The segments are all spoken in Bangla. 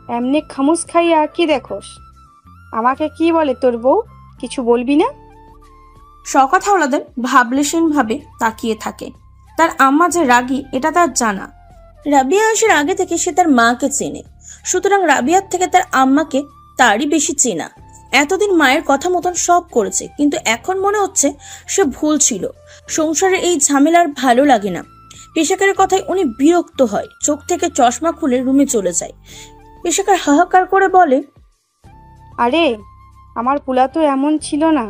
এমনি খামুস খাইয়া কি দেখোস? আমাকে কি বলে তোর বউ? কিছু বলবি না? শওকত হাওলাদার ভাবলেশীন ভাবে তাকিয়ে থাকে। তার আম্মা যে রাগী এটা তার জানা। রাবিয়া আসার আগে থেকে সে তার মাকে চেনে, সুতরাং রাবিয়ার থেকে তার আম্মাকে তারই বেশি চেনা। এতদিন মায়ের কথা মতন সব করেছে, কিন্তু এখন মনে হচ্ছে সে ভুল ছিল। সংসারের এই ঝামেলার ভালো লাগে না। পেশাকারের কথায় উনি বিরক্ত হয়, চোখ থেকে চশমা খুলে রুমে চলে যায়। পেশাকার হাহাকার করে বলে, আরে আমার পুলা তো এমন ছিল না।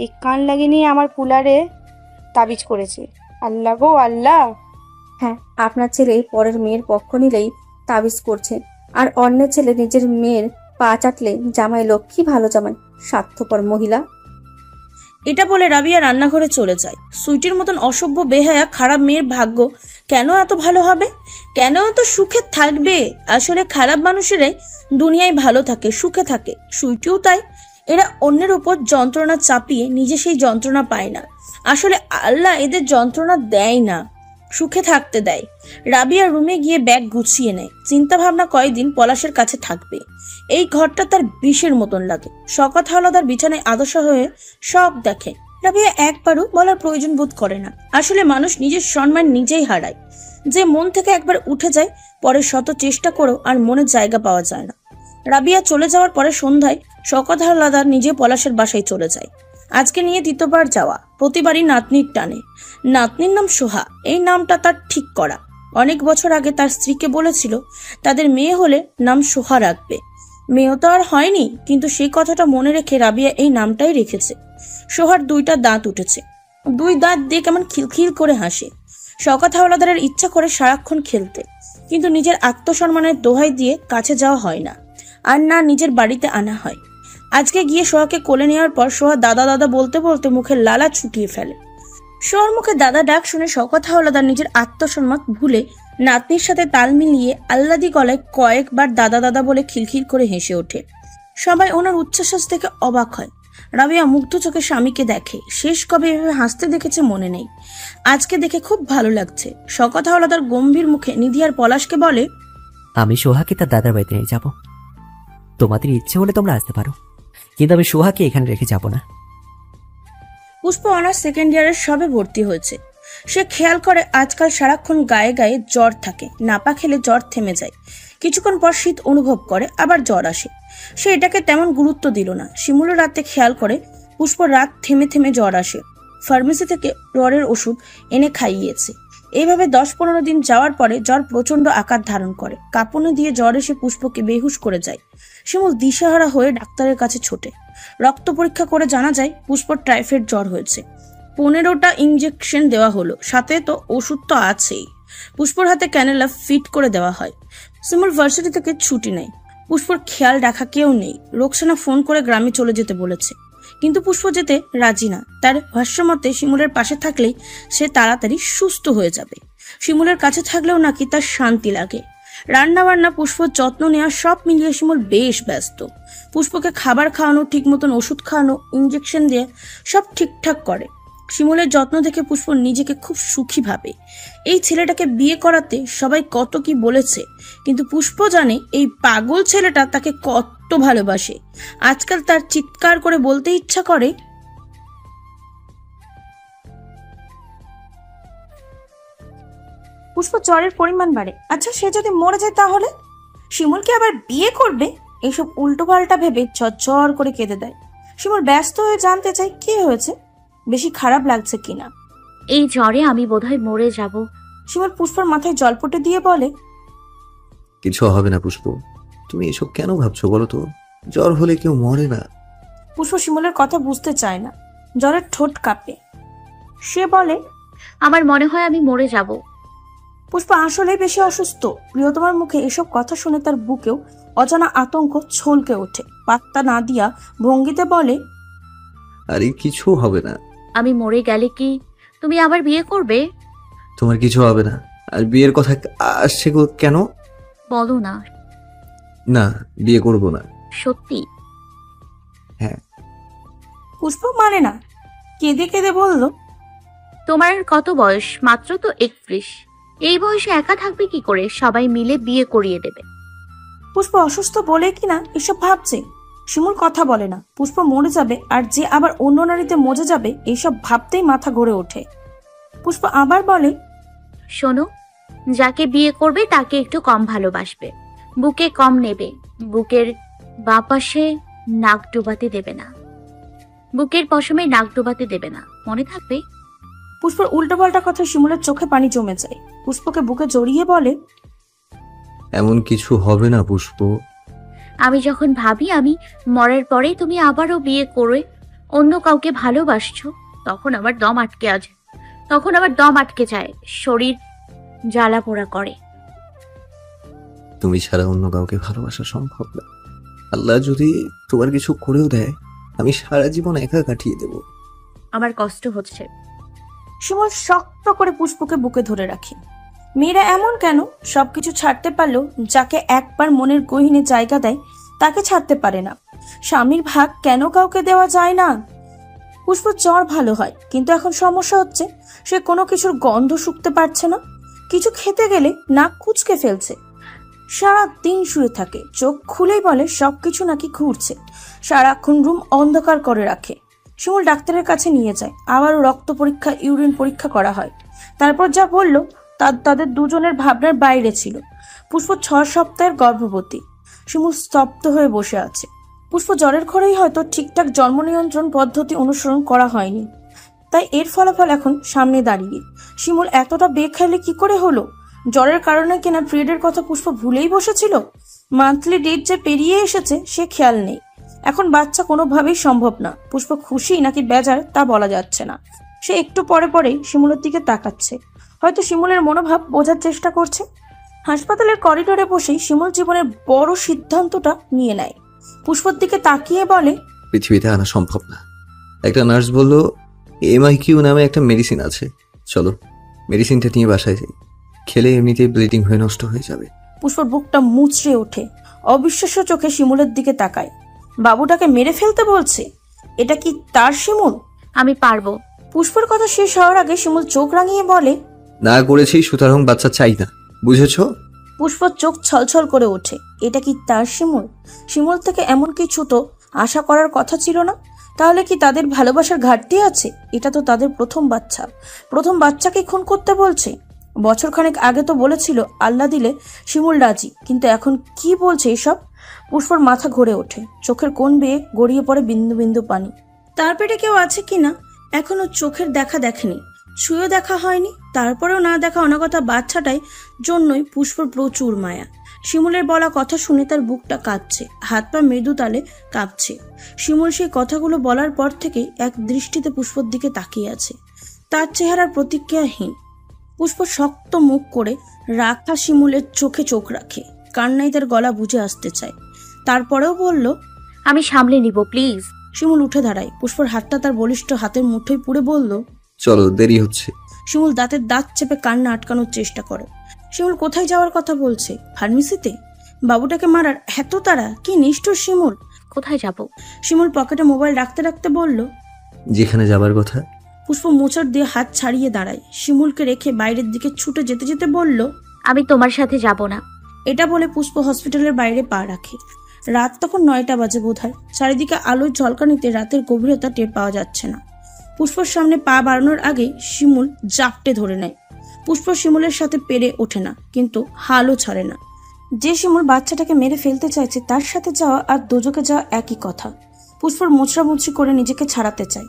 এই কান লাগিয়ে নিয়ে আমার পুলারে তাবিজ করেছে। আল্লাহ গো আল্লাহ! হ্যাঁ, আপনার ছেলে পরের মেয়ের পক্ষ নিলেই তাবিজ করছে, আর অন্যের ছেলে নিজের মেয়ের পা চাটলে জামাই লক্ষ্মী ভালো জামাই, স্বার্থপর মহিলা। এটা বলে রাবিয়া রান্নাঘরে চলে যায়। সুইটির মতন অসভ্য বেহায়া খারাপ মেয়ের ভাগ্য কেন এত ভালো হবে? কেন এত সুখে থাকবে? আসলে খারাপ মানুষেরাই দুনিয়ায় ভালো থাকে, সুখে থাকে। সুইটিও তাই। এরা অন্যের উপর যন্ত্রণা চাপিয়ে নিজে সেই যন্ত্রণা পায় না। আসলে আল্লাহ এদের যন্ত্রণা দেয় না, সুখে থাকতে দেয়। রাবিয়া রুমে গিয়ে ব্যাগ গুছিয়ে নেয়। চিন্তা ভাবনা কয়েকদিন পলাশের কাছে থাকবে। এই ঘরটা তার বিষের মতন লাগে। শওকত হাওলাদার বিছানায় আদশা হয়ে সব দেখে। রাবিয়া একবারও বলার প্রয়োজন বোধ করে না। আসলে মানুষ নিজের সম্মান নিজেই হারায়। যে মন থেকে একবার উঠে যায়, পরে শত চেষ্টা করেও আর মনে জায়গা পাওয়া যায় না। রাবিয়া চলে যাওয়ার পরে সন্ধ্যায় শওকত হাওলাদার নিজে পলাশের বাসায় চলে যায়। আজকে নিয়ে দ্বিতীয়বার যাওয়া, প্রতিবারই নাতনির টানে। নাতনির নাম সোহা, এই নামটা তার ঠিক করা। অনেক বছর আগে তার স্ত্রীকে বলেছিল তাদের মেয়ে হলে নাম সোহা রাখবে। মেয়েও তো আর হয়নি, কিন্তু সেই কথাটা মনে রেখে রাবিয়া এই নামটাই রেখেছে। সোহার দুইটা দাঁত উঠেছে, দুই দাঁত দিয়ে কেমন খিলখিল করে হাসে। শওকত হাওলাদারের ইচ্ছা করে সারাক্ষণ খেলতে, কিন্তু নিজের আত্মসম্মানের দোহাই দিয়ে কাছে যাওয়া হয় না, আর না নিজের বাড়িতে আনা হয়। আজকে গিয়ে সোহাকে কোলে নেওয়ার পর সোহা দাদা দাদা বলতে বলতে মুখের লালা ছুটিয়ে ফেলে। সোহার মুখে দাদা ডাক শুনে শওকত হাওলাদার নিজের আত্মসম্মান ভুলে নাতনির সাথে তাল মিলিয়ে আহ্লাদি গলায় কয়েকবার দাদা দাদা বলে খিলখিল করে হেসে ওঠে। সবাই ওনার উচ্ছ্বাস থেকে অবাক হয়। রাবিয়া মুগ্ধ চোখে স্বামীকে দেখে। শেষ কবে এভাবে হাসতে দেখেছে মনে নেই। আজকে দেখে খুব ভালো লাগছে। শওকত হাওলাদার গম্ভীর মুখে নিধি আর পলাশকে বলে, আমি সোহাকে তার দাদার বাড়িতে নিয়ে যাব। তোমাদের ইচ্ছে হলে তোমরা আসতে পারো, কিন্তু আমি সোহাকে এখানে রেখে যাব না। পুষ্প অনার্স সেকেন্ড ইয়ারের সবে ভর্তি হয়েছে। সে খেয়াল করে আজকাল সারাক্ষণ গায়ে গায়ে জ্বর থাকে। নাপা খেলে জ্বর থেমে যায়, কিছুক্ষণ পর শীত অনুভব করে, আবার জ্বর আসে। সে এটাকে তেমন গুরুত্ব দিল না। শিমুলের রাতে খেয়াল করে পুষ্প রাত থেমে থেমে জ্বর আসে। ফার্মেসি থেকে জ্বরের ওষুধ এনে খাইয়েছে। এইভাবে 10-15 দিন যাওয়ার পরে জ্বর প্রচন্ড আকার ধারণ করে। কাঁপুনি দিয়ে জ্বর এসে পুষ্পকে বেহুশ করে যায়। শিমুল দিশেহারা হয়ে ডাক্তারের কাছে ছোটে। রক্ত পরীক্ষা করে জানা যায় পুষ্পর টাইফয়েড জ্বর হয়েছে। 15টা ইঞ্জেকশন দেওয়া হলো, সাথে তো ওষুধ তো আছেই। পুষ্পর হাতে ক্যানেলা ফিট করে দেওয়া হয়। শিমুল ভার্সিটি থেকে ছুটি নেয়। পুষ্পর খেয়াল রাখা কেউ নেই। রোকসানা ফোন করে গ্রামে চলে যেতে বলেছে, কিন্তু পুষ্প যেতে রাজি না। তার ভাষ্যমতে শিমুলের পাশে থাকলেই সে তাড়াতাড়ি সুস্থ হয়ে যাবে। শিমুলের কাছে থাকলেও নাকি তার শান্তি লাগে। রান্না বান্না, পুষ্পর যত্ন নেওয়া, সব মিলিয়ে শিমুল বেশ ব্যস্ত। পুষ্পকে খাবার খাওয়ানো, ঠিক মতন ওষুধ খাওয়ানো, ইঞ্জেকশন দিয়ে সব ঠিকঠাক করে। শিমুলের যত্ন দেখে পুষ্প নিজেকে খুব সুখী ভাবে। এই ছেলেটাকে বিয়ে করাতে সবাই কত কি বলেছে, কিন্তু পুষ্প জানে এই পাগল ছেলেটা তাকে কত ভালোবাসে। আজকাল তার চিৎকার করে বলতে ইচ্ছা করে, পুষ্প জ্বরের পরিমাণ বাড়ে। আচ্ছা, সে যদি মরে যায় তাহলে? শিমুলকে আবার বিয়ে করবে? এইসব উল্টো পাল্টা ভেবে ঝরঝর করে কেঁদে দেয়। শিমুল ব্যস্ত হয়ে জানতে চায় কি হয়েছে, বেশি খারাপ লাগছে কিনা। এই জ্বরে আমি বোধহয় মরে যাব। শিমুল পুষ্পর মাথায় জলপটে দিয়ে বলে, কিছু হবে না পুষ্প, তুমি এসব কেন ভাবছো বলো তো? জ্বর হলে কেউ মরে না। পুষ্প শিমুলের কথা বুঝতে চায় না। জ্বরের ঠোঁট কাঁপে। সে বলে, আমার মনে হয় আমি মরে যাব। পুষ্প আসলে বেশি অসুস্থ। প্রিয়তমার মুখে এসব কথা শুনে তার বুকেও অজানা আতঙ্ক ছলকে ওঠে। পাত্তা না দিয়া ভঙ্গিতে বলে, আরে কিছু হবে না। আমি মরে গেলে কি তুমি আবার বিয়ে করবে? তোমার কিছু হবে না। আর বিয়ের কথা আসছে কেন? বলো না। না, বিয়ে করব না। সত্যি? হ্যাঁ। পুষ্প মানে না, কেঁদে কেঁদে বলল, তোমার কত বয়স? মাত্র তো 31। এই বয়সে একা থাকবে কি করে? সবাই মিলে বিয়ে করিয়ে দেবে। পুষ্প অসুস্থ বলে কিনা এসব ভাবছে। শিমুল কথা বলে না, পুষ্প মরে যাবে আর যে আবার অন্য নারীতে মজে যাবে এইসব ভাবতেই মাথা ঘুরে ওঠে। পুষ্প আবার বলে, শোনো, যাকে বিয়ে করবে তাকে একটু কম ভালোবাসবে, বুকে কম নেবে, বুকের বাঁ পাশে নাক ডোবাতে দেবে না, বুকের পশমে নাক ডোবাতে দেবে না, মনে থাকবে? পুষ্পর উল্টোপাল্টা কথা শিমুলের চোখে পানি জমে যায়। পুষ্পকে বুকে জড়িয়ে বলে, এমন কিছু হবে না পুষ্প। আমি যখন ভাবি আমি মরার পরেই তুমি আবারও বিয়ে করে অন্য কাউকে ভালোবাসছো, তখন আবার দম আটকে যায়, শরীর জ্বালা পোড়া করে। তুমি ছাড়া অন্য কাউকে ভালোবাসা সম্ভব না। আল্লাহ যদি তোমার কিছু করেও দেয়, আমি সারা জীবন একা কাটিয়ে দেব। আমার কষ্ট হচ্ছে। শিমুল শক্ত করে পুষ্পকে বুকে ধরে রাখে। মেয়েরা এমন কেন? সবকিছু ছাড়তে পারলেও যাকে একবার মনের গহীনে জায়গা দেয় তাকে ছাড়তে পারে না। স্বামীর ভাগ কেন কাউকে দেওয়া যায় না? পুষ্প জ্বর ভালো হয়, কিন্তু এখন সমস্যা হচ্ছে সে কোনো কিছুর গন্ধ শুকতে পারছে না। কিছু খেতে গেলে নাক কুঁচকে ফেলছে। সারা দিন শুয়ে থাকে, চোখ খুলেই বলে সবকিছু নাকি ঘুরছে। সারাক্ষণ রুম অন্ধকার করে রাখে। শিমুল ডাক্তারের কাছে নিয়ে যায়, আবারও রক্ত পরীক্ষা, ইউরিন পরীক্ষা করা হয়। তারপর যা বলল তাদের দুজনের ভাবনার বাইরে ছিল। পুষ্প 6 সপ্তাহের গর্ভবতী। শিমুল স্তব্ধ হয়ে বসে আছে। পুষ্প জ্বরের ঘরেই হয়তো ঠিকঠাক জন্ম নিয়ন্ত্রণ পদ্ধতি অনুসরণ করা হয়নি, তাই এর ফলাফল এখন সামনে দাঁড়িয়ে। শিমুল এতটা বেখেয়ালি কি করে হলো? জ্বরের কারণে কিনা পিরিয়ডের কথা পুষ্প ভুলেই বসেছিল। মান্থলি ডেট যে পেরিয়ে এসেছে সে খেয়াল নেই। এখন বাচ্চা কোনোভাবেই সম্ভব না। পুষ্প খুশি নাকি বেজার তা বলা যাচ্ছে না। সে একটু পরে পরেই শিমুলের দিকে তাকাচ্ছে, হয়তো শিমুলের মনোভাব বোঝার চেষ্টা করছে। হাসপাতালের করিডোরে বসেই শিমুল জীবনের বড় সিদ্ধান্তটা নিয়ে নেয়। পুষ্পর দিকে তাকিয়ে বলে, পৃথিবীতে আনা সম্ভব না। একটা নার্স বলল MIQ নামে একটা মেডিসিন আছে, চলো মেডিসিনটা নিয়ে বাসায় যাই, খেলে এমনিতেই ব্লিডিং হয়ে নষ্ট হয়ে যাবে। পুষ্পর বুকটা মুচড়ে ওঠে। অবিশ্বাস্য চোখে শিমুলের দিকে তাকায়। বাবুটাকে মেরে ফেলতে বলছে? এটা কি তার শিমুল? আমি পারবো। পুষ্পর কথা শেষ হওয়ার আগে শিমুল চোখ রাঙিয়ে বলে, না করেছি সুতরাং বাচ্চা চাই না, বুঝেছো? পুষ্পর চোখ ছলছল করে ওঠে। এটা কি তার শিমুল? শিমুল থেকে এমন কিছু তো আশা করার কথা ছিল না। তাহলে কি তাদের ভালোবাসার ঘাটতি আছে? এটা তো তাদের প্রথম বাচ্চা। প্রথম বাচ্চাকে খুন করতে বলছে। বছরখানেক আগে তো বলেছিল আল্লাহ দিলে শিমুল রাজি, কিন্তু এখন কি বলছে এসব? পুষ্পর মাথা ঘুরে ওঠে। চোখের কোণ বেয়ে গড়িয়ে পড়ে বিন্দু বিন্দু পানি। তার পেটে কেউ আছে কিনা এখনো চোখের দেখা দেখেনি, ছুঁয়েও দেখা হয়নি। তারপরেও না দেখা অনাগতা বাচ্চাটাই জন্যই পুষ্পর প্রচুর মায়া। শিমুলের বলা কথা শুনে তার বুকটা কাঁপছে, হাত পা মৃদু তালে কাঁপছে। শিমুল সেই কথাগুলো বলার পর থেকে এক দৃষ্টিতে পুষ্পর দিকে তাকিয়ে আছে, তার চেহারার প্রতিক্রিয়াহীন। পুষ্প শক্ত মুখ করে রাখা শিমুলের চোখে চোখ রাখে। কান্নাই তার গলা বুঝে আসতে চায়। তারপরেও বলল, আমি সামলে নিব, প্লিজ। শিমুল উঠে দাঁড়ায়। পুষ্পর হাতটা তার বলিষ্ঠ হাতের মুঠোয় পুড়ে বলল, চলো দেরি হচ্ছে। শিমুল দাঁতের দাঁত চেপে কান্না আটকানোর চেষ্টা করে। শিমুল কোথায় যাওয়ার কথা বলছে? ফার্মেসিতে? বাবুটাকে মারার এত তারা? কি নিষ্ঠুর শিমুল! কোথায় যাব? শিমুল পকেটে মোবাইল রাখতে রাখতে বলল, যেখানে যাবার কথা। পুষ্প মোচড় দিয়ে হাত ছাড়িয়ে দাঁড়ায়। শিমুলকে রেখে বাইরের দিকে ছুটে যেতে যেতে বলল, আমি তোমার সাথে যাব না। এটা বলে পুষ্প হসপিটালের বাইরে পা রাখে। রাত তখন 9টা বাজে বোধহয়। চারিদিকে আলোর ঝলকানিতে রাতের গভীরতা টের পাওয়া যাচ্ছে না। পুষ্পর সামনে পা বাড়ানোর আগে শিমুল জাপটে ধরে নেয়। পুষ্প শিমুলের সাথে পেরে ওঠে না, কিন্তু হালও ছাড়ে না। যে শিমুল বাচ্চাটাকে মেরে ফেলতে চাইছে তার সাথে যাওয়া আর দোজকে যাওয়া একই কথা। পুষ্পর মোচড়ামুচড়ি করে নিজেকে ছাড়াতে চায়।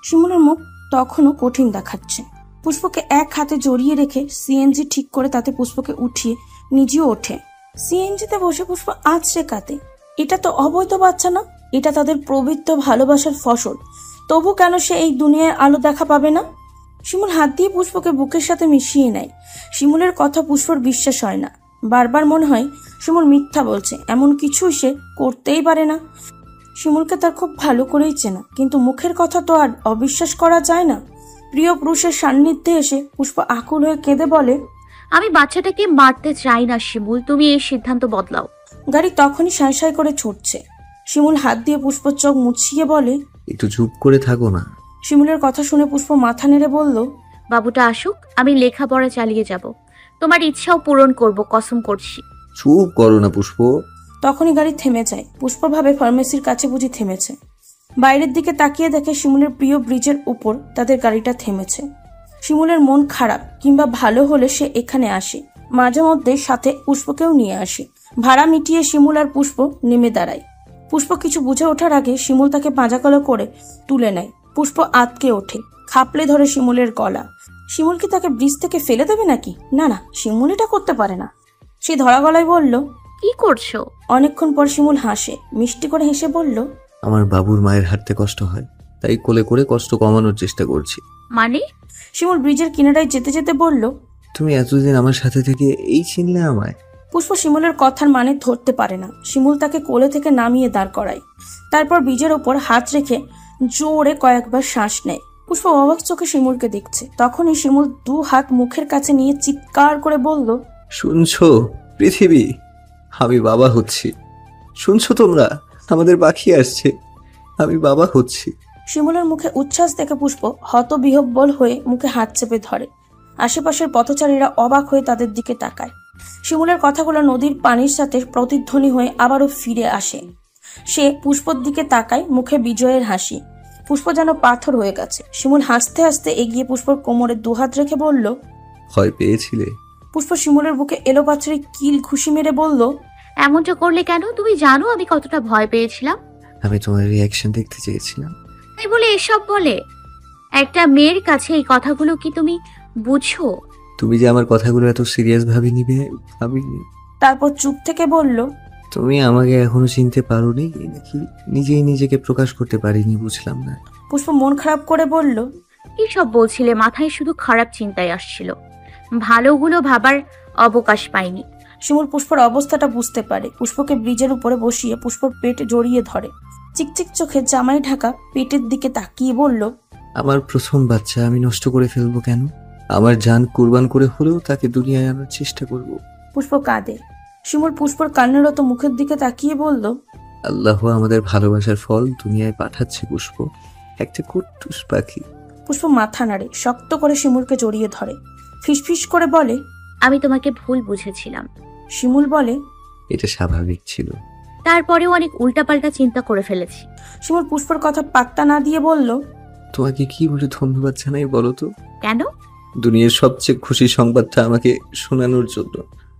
শিমুলের মুখ তখনও কঠিন দেখাচ্ছে। পুষ্পকে এক হাতে জড়িয়ে রেখে সিএনজি ঠিক করে তাতে পুষ্পকে উঠিয়ে নিজেও ওঠে। সিএনজিতে বসে পুষ্প আছড়ে কাঁদে। এটা তো অবৈধ বাচ্চা না, এটা তাদের পবিত্র ভালোবাসার ফসল। তবু কেন সে এই দুনিয়ায় আলো দেখা পাবে না? শিমুল হাত দিয়ে পুষ্পকে বুকের সাথে মিশিয়ে নেয়। শিমুলের কথা পুষ্পর বিশ্বাস হয় না। বারবার মনে হয় শিমুল মিথ্যা বলছে, এমন কিছুই সে করতেই পারে না। শিমুলকে তার খুব ভালো করেই চেনা, কিন্তু মুখের কথা তো আর অবিশ্বাস করা যায় না। প্রিয় পুরুষের সান্নিধ্যে এসে পুষ্প আকুল হয়ে কেঁদে বলে, আমি বাচ্চাটাকে মারতে চাই না শিমুল, তুমি এই সিদ্ধান্ত বদলাও। গাড়ি তখনই সাঁই সাঁই করে ছুটছে। শিমুল হাত দিয়ে পুষ্পর চোখ মুছিয়ে বলে, একটু চুপ করে থাকো না। শিমুলের কথা শুনে পুষ্প মাথা নেড়ে বলল, বাবুটা আসুক, আমি লেখাপড়া চালিয়ে যাব। তোমার ইচ্ছাও পূরণ করব, কসম করছি। চুপ করো না পুষ্প। তখনই গাড়ি থেমে যায়। পুষ্প ভাবে ফার্মেসির কাছে বুঝি থেমেছে। বাইরের দিকে তাকিয়ে দেখে শিমুলের প্রিয় ব্রিজের উপর তাদের গাড়িটা থেমেছে। শিমুলের মন খারাপ কিংবা ভালো হলে সে এখানে আসে, মাঝে মধ্যে সাথে পুষ্পকেও নিয়ে আসে। ভাড়া মিটিয়ে শিমুল আর পুষ্প নেমে দাঁড়ায়। পুষ্প কিছু বুঝে ওঠার আগে শিমুল তাকে পাঁজাকলো করে তুলে নেয়। পুষ্প আতকে ওঠে, খাপলে ধরে শিমুলের গলা। শিমুল কি তাকে ব্রিজ থেকে ফেলে দেবে নাকি? না না, শিমুল এটা করতে পারে না। সে ধরা গলায় বলল, কি করছো? অনেকক্ষণ পর শিমুল হাসে, মিষ্টি করে হেসে বলল, আমার বাবুর মায়ের হাঁটতে কষ্ট হয়, তাই কোলে করে কষ্ট কমানোর চেষ্টা করছি। মানে? শিমুল ব্রিজের কিনারায় যেতে যেতে বলল, তুমি এতদিন আমার সাথে থেকে এই চিনলে আমায়? পুষ্প শিমুলের কথার মানে ধরতে পারে না। শিমুল তাকে কোলে থেকে নামিয়ে দাঁড় করায়, তারপর ব্রিজের ওপর হাত রেখে জোরে কয়েকবার শ্বাস নেয়। পুষ্প অবাক চোখে শিমুলকে দেখছে। তখনই শিমুল 2 হাত মুখের কাছে নিয়ে চিৎকার করে বলল, শুনছো পৃথিবী, আমি বাবা হচ্ছি। শুনছো তোমরা, আমাদের পাখি আসছে, আমি বাবা হচ্ছি। শিমুলের মুখে উচ্ছ্বাস দেখে পুষ্প হতবিহ্বল হয়ে মুখে হাত চেপে ধরে। আশেপাশের পথচারীরা অবাক হয়ে তাদের দিকে তাকায়। শিমুলের কথাগুলো নদীর পানির সাথে প্রতিধ্বনি হয়ে আবারও ফিরে আসে। সে পুষ্পর দিকে তাকায়, মুখে বিজয়ের হাসি। পুষ্প যেন পাথর হয়ে গেছে। শিমুল হাসতে হাসতে এগিয়ে পুষ্পর কোমরে 2 হাত রেখে বলল, ভয় পেয়েছিলে? পুষ্প শিমুলের বুকে এলোপাথারি কিল ঘুষি মেরে বলল, এমনটা করলে কেন? তুমি জানো আমি কতটা ভয় পেয়েছিলাম। আমি তোমার রিয়াকশন দেখতে চেয়েছিলাম। তাই বলে এসব বলে? একটা মেয়ের কাছে এই কথাগুলো কি তুমি বুঝো? তুমি যে আমার কথাগুলো এত সিরিয়াস ভাবে নিবে ভাবিনি। তারপর চুপ থেকে বলল, তুমি আমাকে এখনো চিনতে পারোনি নাকি নিজেই নিজেকে প্রকাশ করতে পারিনি, বুঝলাম না। পুষ্প মন খারাপ করে বলল, কি সব বলছিলে? মাথায় শুধু খারাপ চিন্তাই আসছিল, ভালোগুলো ভাবার অবকাশ পাইনি। শিমুল পুষ্পর অবস্থাটা বুঝতে পারে। পুষ্পকে ব্রিজের উপরে বসিয়ে পুষ্পর পেট জড়িয়ে ধরে। চিকচিক চোখে জামাই ঢাকা পেটের দিকে তাকিয়ে বলল, আমার প্রথম বাচ্চা আমি নষ্ট করে ফেলবো কেন? আমার জান কুরবান করে হলেও তাকে দুনিয়ায় আনার চেষ্টা করব। পুষ্প কাঁদে। শিমুল পুষ্পর কান্নারত মুখের দিকে তাকিয়ে বলল, আল্লাহ আমাদের ভালোবাসার ফল দুনিয়ায় পাঠাচ্ছে পুষ্প, একটা কুট্টুস পাখি। পুষ্প মাথা নাড়ে, শক্ত করে শিমুলকে জড়িয়ে ধরে। ফিসফিস করে বলে, আমি তোমাকে ভুল বুঝেছিলাম। শিমুল বলে, এটা স্বাভাবিক ছিল। তারপরেও অনেক উল্টাপাল্টা চিন্তা করে ফেলেছি। শিমুল পুষ্পর কথা পাত্তা না দিয়ে বলল, তোমাকে কি বলে ধন্যবাদ জানাই বলো তো? কেন? দুনিয়ার সবচেয়ে খুশির সংবাদটা আমাকে শোনানোর জন্য।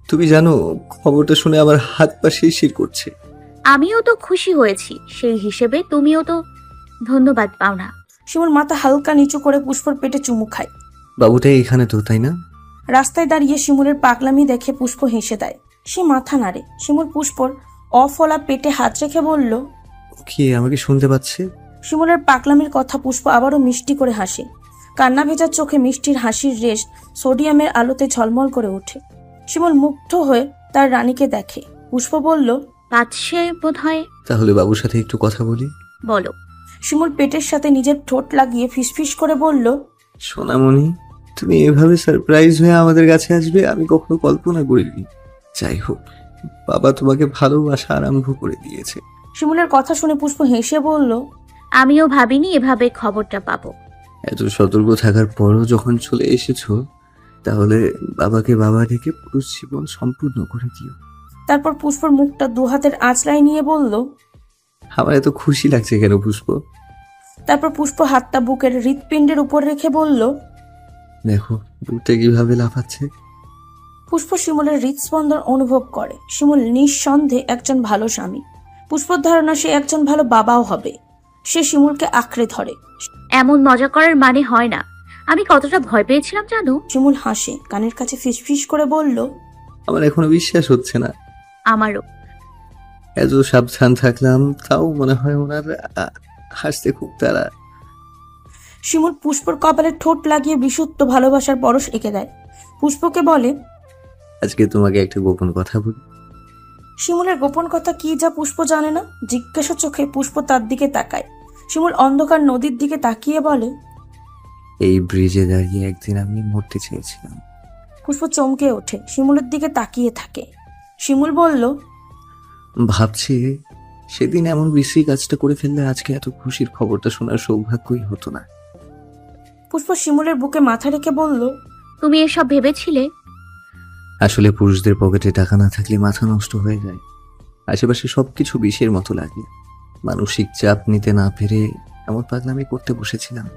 তুমি জানো, খবরটা শুনে আমার হাত পা শিরশির করছে। আমিও তো খুশি হয়েছি, সেই হিসেবে তুমিও তো ধন্যবাদ পাও না। শিমুল মাথা হালকা নিচু করে পুষ্পর পেটে চুমু খায়। বাবুটাই এখানে তো, তাই না? রাস্তায় দাঁড়িয়ে শিমুলের পাগলামি দেখে পুষ্প হেসে দেয়। সে মাথা নাড়ে। শিমুল পুষ্পর অফলা পেটে হাত রেখে বলল, কি আমাকে শুনতে পাচ্ছে? শিমুলের পাগলামির কথা পুষ্প আবারও মিষ্টি করে হাসে। কান্না ভেজা চোখে মিষ্টির হাসির রেশ সোডিয়ামের আলোতে ঝলমল করে ওঠে। শিমুল মুগ্ধ হয়ে তার রানীকে দেখে। পুষ্প বলল, পাচ্ছে বোধ হয়। তাহলে বাবুর সাথে একটু কথা বলি। বলো। শিমুল পেটের সাথে নিজের ঠোঁট লাগিয়ে ফিসফিস করে বলল, সোনামণি, তুমি এভাবে সারপ্রাইজ হয়ে আমাদের কাছে আসবে আমি কখনো কল্পনা করিনি। যাই হোক, বাবা তোমাকে ভালোবাসা আরম্ভ করে দিয়েছে। শিমুলের কথা শুনে পুষ্প হেসে বলল, আমিও ভাবিনি এভাবে খবরটা পাবো। এত সতর্ক থাকার পরও যখন চলে এসেছো, তাহলে বাবাকে বাবা ডেকে পুরো জীবন সম্পূর্ণ করে দিও। তারপর পুষ্পর মুখটা 2 হাতের আঁচড়ায় নিয়ে বলল, আমার এত খুশি লাগছে কেন পুষ্প? তারপর পুষ্প হাতটা বুকের হৃৎপিণ্ডের উপর রেখে বলল, দেখো বুকটা কিভাবে লাফাচ্ছে। পুষ্প শিমুলের হৃদস্পন্দন অনুভব করে। শিমুল নিঃসন্দেহে একজন ভালো স্বামী। পুষ্পর ধারণা সে একজন ভালো বাবাও হবে। সে শিমুলকে আঁকড়ে ধরে। এমন মজা করার মানে হয় না। আমি কতটা ভয় পেয়েছিলাম জানো? শিমুল হাসে, কানের কাছে ফিসফিস করে বলল, আমার এখনো বিশ্বাস হচ্ছে না। আমারও। এত সাবধান থাকলাম, তাও মনে হয় ওনার হাসতে খুব তাড়া। শিমুল পুষ্পর কপালে ঠোঁট লাগিয়ে বিশুদ্ধ ভালোবাসার পরশ এঁকে দেয়। পুষ্পকে বলে, আজকে তোমাকে একটা গোপন কথা বলি। শিমুলের গোপন কথা কি যা পুষ্প জানে না। জিজ্ঞাসা চোখে পুষ্প তার দিকে তাকায়। শিমুল অন্ধকার নদীর দিকে তাকিয়ে বলে, এই ব্রিজে দাঁড়িয়ে একদিন আমি মরতে চেয়েছিলাম। পুষ্প চমকে ওঠে, শিমুলের দিকে তাকিয়ে থাকে। শিমুল বলল, ভাবছি সেদিন এমন বিশ্রী কাজটা করে ফেললে আজকে এত খুশির খবরটা শোনার সৌভাগ্যই হতো না। পুষ্প শিমুলের বুকে মাথা রেখে বলল, তুমি এসব ভেবেছিলে? আসলে পুরুষদের পকেটে টাকা না থাকলে মাথা নষ্ট হয়ে যায়। আশেপাশে সবকিছু বিষের মতো লাগে। মানসিক চাপ নিতে না পেরে এমন পাগলামি করতে বসেছিলাম।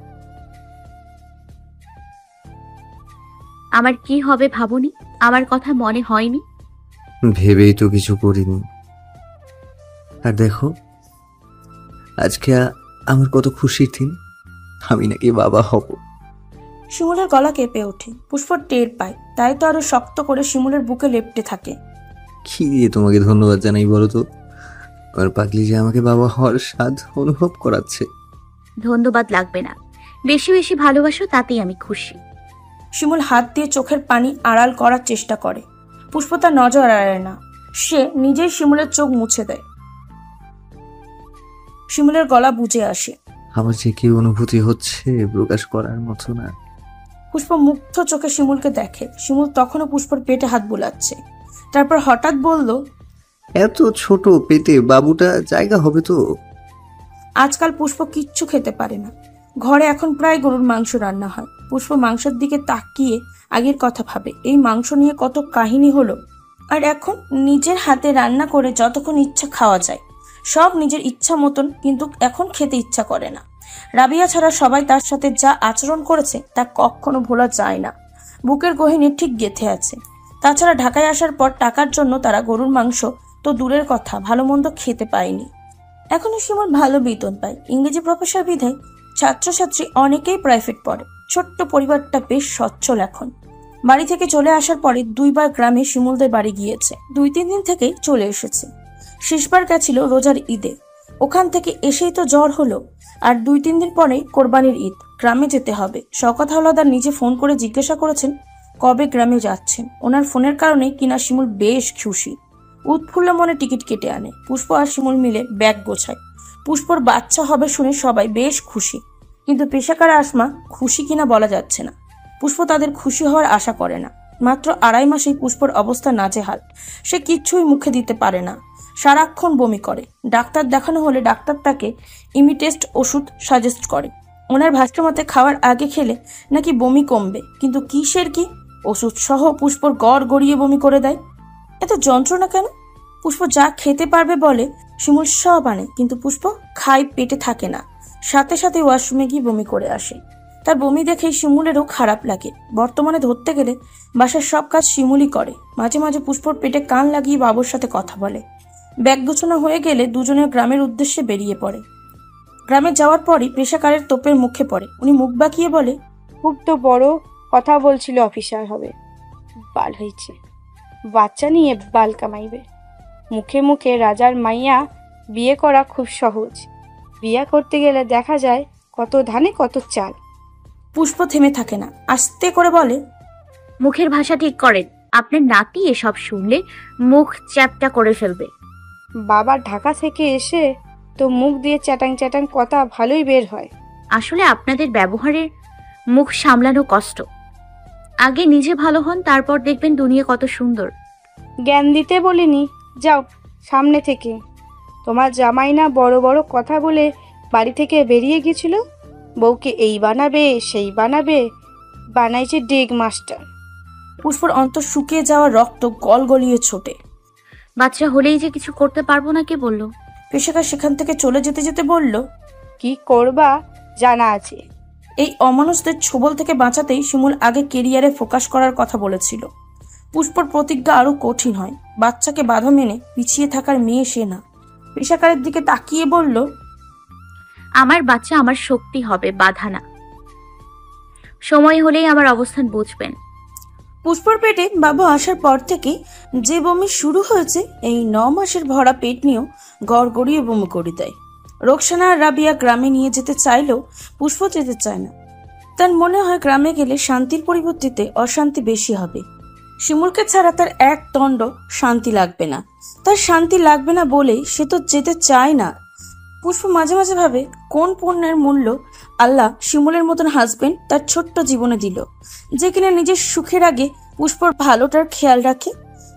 আমার কি হবে ভাবনি? আমার কথা মনে হয়নি? ভেবেই তো কিছু করিনি। আর দেখো, আজকে আমার কত খুশির দিন। আমি নাকি বাবা হব। শিমুলের গলা কেঁপে ওঠে। পুষ্প টের পায়, তাই তো আরো শক্ত করে শিমুলের বুকে লেপ্টে থাকে। কি দিয়ে তোমাকে ধন্যবাদ জানাই বলো তো? আমার পাগলি যে আমাকে বাবা হওয়ার স্বাদ অনুভব করাচ্ছে। ধন্যবাদ লাগবে না, বেশি বেশি ভালোবাসো তাতেই আমি খুশি। শিমুল হাত দিয়ে চোখের পানি আড়াল করার চেষ্টা করে। পুষ্প তার নজর এড়ায় না, সে নিজেই শিমুলের চোখ মুছে দেয়। শিমুলের গলা বুঝে আসে। আমার যে কি অনুভূতি হচ্ছে প্রকাশ করার মতো না। পুষ্প মুগ্ধ চোখে শিমুলকে দেখে। শিমুল তখনও পুষ্পর পেটে হাত বুলাচ্ছে। তারপর হঠাৎ বলল, এত ছোট পেটে বাবুটা জায়গা হবে তো? আজকাল পুষ্প কিচ্ছু খেতে পারে না। ঘরে এখন প্রায় গরুর মাংস রান্না হয়। পুষ্প মাংসের দিকে তাকিয়ে আগের কথা ভাবে, এই মাংস নিয়ে কত কাহিনী হলো। আর এখন নিজের হাতে রান্না করে যতক্ষণ ইচ্ছা খাওয়া যায়, সব নিজের ইচ্ছা মতন, কিন্তু এখন খেতে ইচ্ছা করে না। রাবিয়া ছাড়া সবাই তার সাথে যা আচরণ করেছে তা কখনো ভোলা যায় না। বুকের গহীনে ঠিক গেঁথে আছে। তাছাড়া ঢাকায় আসার পর টাকার জন্য তারা গরুর মাংস তো দূরের কথা, ভালো মন্দ খেতে পায়নি। এখনো শিমুল ভালো বেতন পায়, ইংরেজি প্রফেসর বিধায় ছাত্রছাত্রী অনেকেই প্রাইভেট পড়ে। ছোট্ট পরিবারটা বেশ সচ্ছল এখন। বাড়ি থেকে চলে আসার পরে 2 বার গ্রামে শিমুলদের বাড়ি গিয়েছে। 2-3 দিন থেকেই চলে এসেছে। শেষবার গেছিল রোজার ঈদে। ওখান থেকে এসেই তো জ্বর হলো। আর 2-3 দিন পরেই কোরবানির ঈদ, গ্রামে যেতে হবে। শওকত হাওলাদার নিজে ফোন করে জিজ্ঞাসা করেছেন কবে গ্রামে যাচ্ছেন। ওনার ফোনের কারণে কিনা শিমুল বেশ খুশি। উৎফুল্ল মনে টিকিট কেটে আনে। পুষ্প আর শিমুল মিলে ব্যাগ গোছায়। পুষ্পর বাচ্চা হবে শুনে সবাই বেশ খুশি, কিন্তু পেশাকার আসমা খুশি কিনা বলা যাচ্ছে না। পুষ্প তাদের খুশি হওয়ার আশা করে না। মাত্র 2.5 মাসেই পুষ্পর অবস্থা নাজেহাল। সে কিচ্ছুই মুখে দিতে পারে না, সারাক্ষণ বমি করে। ডাক্তার দেখানো হলে ডাক্তার তাকে ইমিটেস্ট ওষুধ সাজেস্ট করে। ওনার ভাষ্য মতে খাওয়ার আগে খেলে নাকি বমি কমবে, কিন্তু কিসের কি ওষুধ সহ পুষ্পর গড় গড়িয়ে বমি করে দেয়। এত যন্ত্রণা কেন? পুষ্প যা খেতে পারবে বলে শিমুল সব আনে, কিন্তু পুষ্প খাই পেটে থাকে না। সাথে সাথে ওয়াশরুমে গিয়ে বমি করে আসে। তার বমি দেখেই শিমুলেরও খারাপ লাগে। বর্তমানে ধরতে গেলে বাসার সব কাজ শিমুলই করে। মাঝে মাঝে পুষ্পর পেটে কান লাগিয়ে বাবুর সাথে কথা বলে। ব্যাগ গোছানো হয়ে গেলে দুজনের গ্রামের উদ্দেশ্যে বেরিয়ে পড়ে। গ্রামে যাওয়ার পরই পেশাকারের তোপের মুখে পড়ে। উনি মুখ বাঁকিয়ে বলে, খুব তো বড় কথা বলছিল অফিসার হবে, বাল হয়েছে, বাচ্চা নিয়ে বাল কামাইবে। মুখে মুখে রাজার মাইয়া বিয়ে করা খুব সহজ, বিয়ে করতে গেলে দেখা যায় কত ধানে কত চাল। পুষ্প থেমে থাকে না, আস্তে করে বলে, মুখের ভাষা ঠিক করেন, আপনার নাতি এসব শুনলে মুখ চ্যাপটা করে ফেলবে। বাবা ঢাকা থেকে এসে তো মুখ দিয়ে চ্যাটাং চ্যাটাং কথা ভালোই বের হয়। আসলে আপনাদের ব্যবহারের মুখ সামলানো কষ্ট। আগে নিজে ভালো হন, তারপর দেখবেন দুনিয়া কত সুন্দর। জ্ঞান দিতে বলিনি, যাও সামনে থেকে। তোমার জামাই না বড় বড় কথা বলে বাড়ি থেকে বেরিয়ে গেছিল, বউকে এই বানাবে সেই বানাবে, বানাইছে ডেগ মাস্টার। পুষ্পর অন্তর শুকিয়ে যাওয়া রক্ত গলগলিয়ে ছোটে। বাচ্চা হলেই যে কিছু করতে পারবো না কে বললো? পেশাকার সেখান থেকে চলে যেতে যেতে বলল, কি করবা জানা আছে। এই অমানুষদের ছোবল থেকে বাঁচাতেই শিমুল আগে কেরিয়ারে ফোকাস করার কথা বলেছিল। পুষ্পর প্রতিজ্ঞা আরো কঠিন হয়। বাচ্চাকে বাধা মেনে পিছিয়ে থাকার মেয়ে সে না। পেশাকারের দিকে তাকিয়ে বলল, আমার বাচ্চা আমার শক্তি হবে, বাধা না। সময় হলেই আমার অবস্থান বুঝবেন। পুষ্পর পেটে বাবু আসার পর থেকে যে বমি শুরু হয়েছে, এই 9 মাসের ভরা পেট নিয়েও গড়গড়িয়ে বমি করে দেয়। রোকসানা আর রাবিয়া গ্রামে নিয়ে যেতে চাইলেও পুষ্প যেতে চায় না। তার মনে হয় গ্রামে গেলে শান্তির পরিবর্তিতে অশান্তি বেশি হবে। শিমুলকে ছাড়া তার এক দণ্ড শান্তি লাগবে না। তার শান্তি লাগবে না বলেই সে তো যেতে চায় না। পুষ্প মাঝে মাঝে ভাবে, কোন পণ্যের মূল্য আল্লাহ শিমুলের মতন হাজবেন্ড তার ছোট্ট জীবনে দিল, যে কিনা নিজের সুখের আগে পুষ্পর ভালোটার খেয়াল রাখে।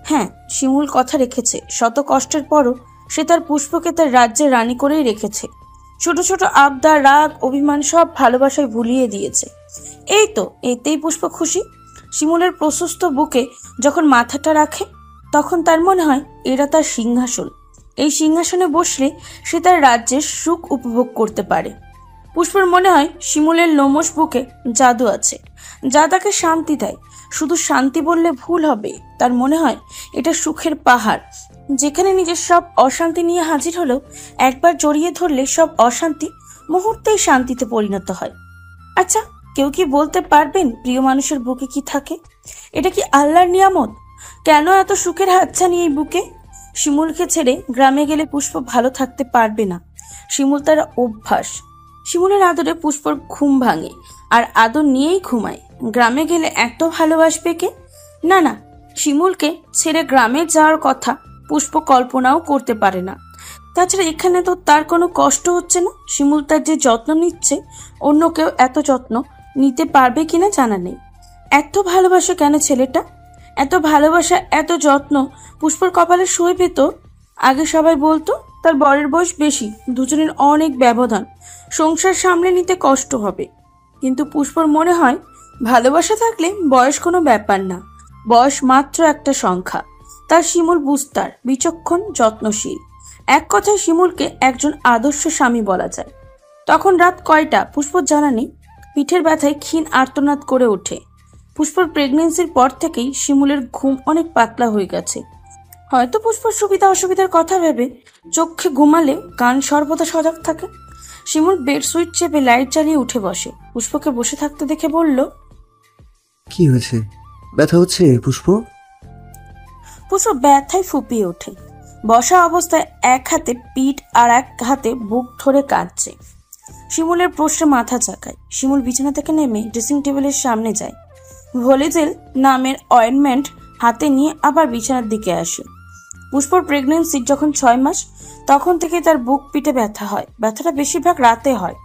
হ্যাঁ, শিমুল কথা রেখেছে। শত কষ্টের পরও সে তার পুষ্পকে তার রাজ্যের রানী করেই রেখেছে। ছোট ছোট আবদার, রাগ, অভিমান সব ভালোবাসায় ভুলিয়ে দিয়েছে। এই তো, এতেই পুষ্প খুশি। শিমুলের প্রশস্ত বুকে যখন মাথাটা রাখে, তখন তার মনে হয় এরা তার সিংহাসন। এই সিংহাসনে বসলে সে তার রাজ্যের সুখ উপভোগ করতে পারে। পুষ্পর মনে হয় শিমুলের লোমশ বুকে জাদু আছে, যা তাকে শান্তি দেয়। শুধু শান্তি বললে ভুল হবে, তার মনে হয় এটা সুখের পাহাড়, যেখানে নিজের সব অশান্তি নিয়ে হাজির হলেও একবার জড়িয়ে ধরলে সব অশান্তি মুহূর্তেই শান্তিতে পরিণত হয়। আচ্ছা, কেউ কি বলতে পারবেন প্রিয় মানুষের বুকে কি থাকে? এটা কি আল্লাহর নিয়ামত? কেন এত সুখের হাতছানি এই বুকে? শিমুলকে ছেড়ে গ্রামে গেলে পুষ্প ভালো থাকতে পারবে না। শিমুল তার অভ্যাস। শিমুলের আদরে পুষ্পর ঘুম ভাঙে, আর আদর নিয়েই ঘুমায়। গ্রামে গেলে এত ভালোবাসবে কে? না না, শিমুলকে ছেড়ে গ্রামে যাওয়ার কথা পুষ্প কল্পনাও করতে পারে না। তাছাড়া এখানে তো তার কোনো কষ্ট হচ্ছে না। শিমুল তার যে যত্ন নিচ্ছে, অন্য কেউ এত যত্ন নিতে পারবে কিনা জানা নেই। এত ভালোবাসে কেন ছেলেটা? এত ভালোবাসা, এত যত্ন পুষ্পর কপালে সই পেত। আগে সবাই বলতো তার বরের বয়স বেশি, দুজনের অনেক ব্যবধান, সংসার সামলে নিতে কষ্ট হবে। কিন্তু পুষ্পর মনে হয় ভালোবাসা থাকলে বয়স কোনো ব্যাপার না, বয়স মাত্র একটা সংখ্যা। তার শিমুল বুঝতার, বিচক্ষণ, যত্নশীল। এক কথায় শিমুলকে একজন আদর্শ স্বামী বলা যায়। তখন রাত কয়টা পুষ্পর জানা নেই। পিঠের ব্যথায় ক্ষীণ আর্তনাদ করে ওঠে। পুষ্পর প্রেগনেন্সির পর থেকেই শিমুলের ঘুম অনেক পাতলা হয়ে গেছে। হয়তো পুষ্পর সুবিধা অসুবিধার কথা ভেবে চোখে ঘুমালে কান সর্বদা সজাগ থাকে। শিমুল বেড সুইচ চেপে লাইট জ্বালিয়ে উঠে বসে। পুষ্পকে বসে থাকতে দেখে বলল, কি হয়েছে? ব্যথা হচ্ছে পুষ্প? পুষ্প ব্যথায় ফুপিয়ে ওঠে। বসা অবস্থায় এক হাতে পিঠ আর এক হাতে বুক ধরে কাঁদছে। শিমুলের প্রশ্নে মাথা চাকায়। শিমুল বিছানা থেকে নেমে ড্রেসিং টেবিলের সামনে যায়। ভলিজেল নামের অয়েন্টমেন্ট হাতে নিয়ে আবার বিছানার দিকে আসে। পুষ্পর প্রেগনেন্সির যখন 6 মাস, তখন থেকে তার বুক পিঠে ব্যথা হয়। ব্যথাটা বেশিরভাগ রাতে হয়।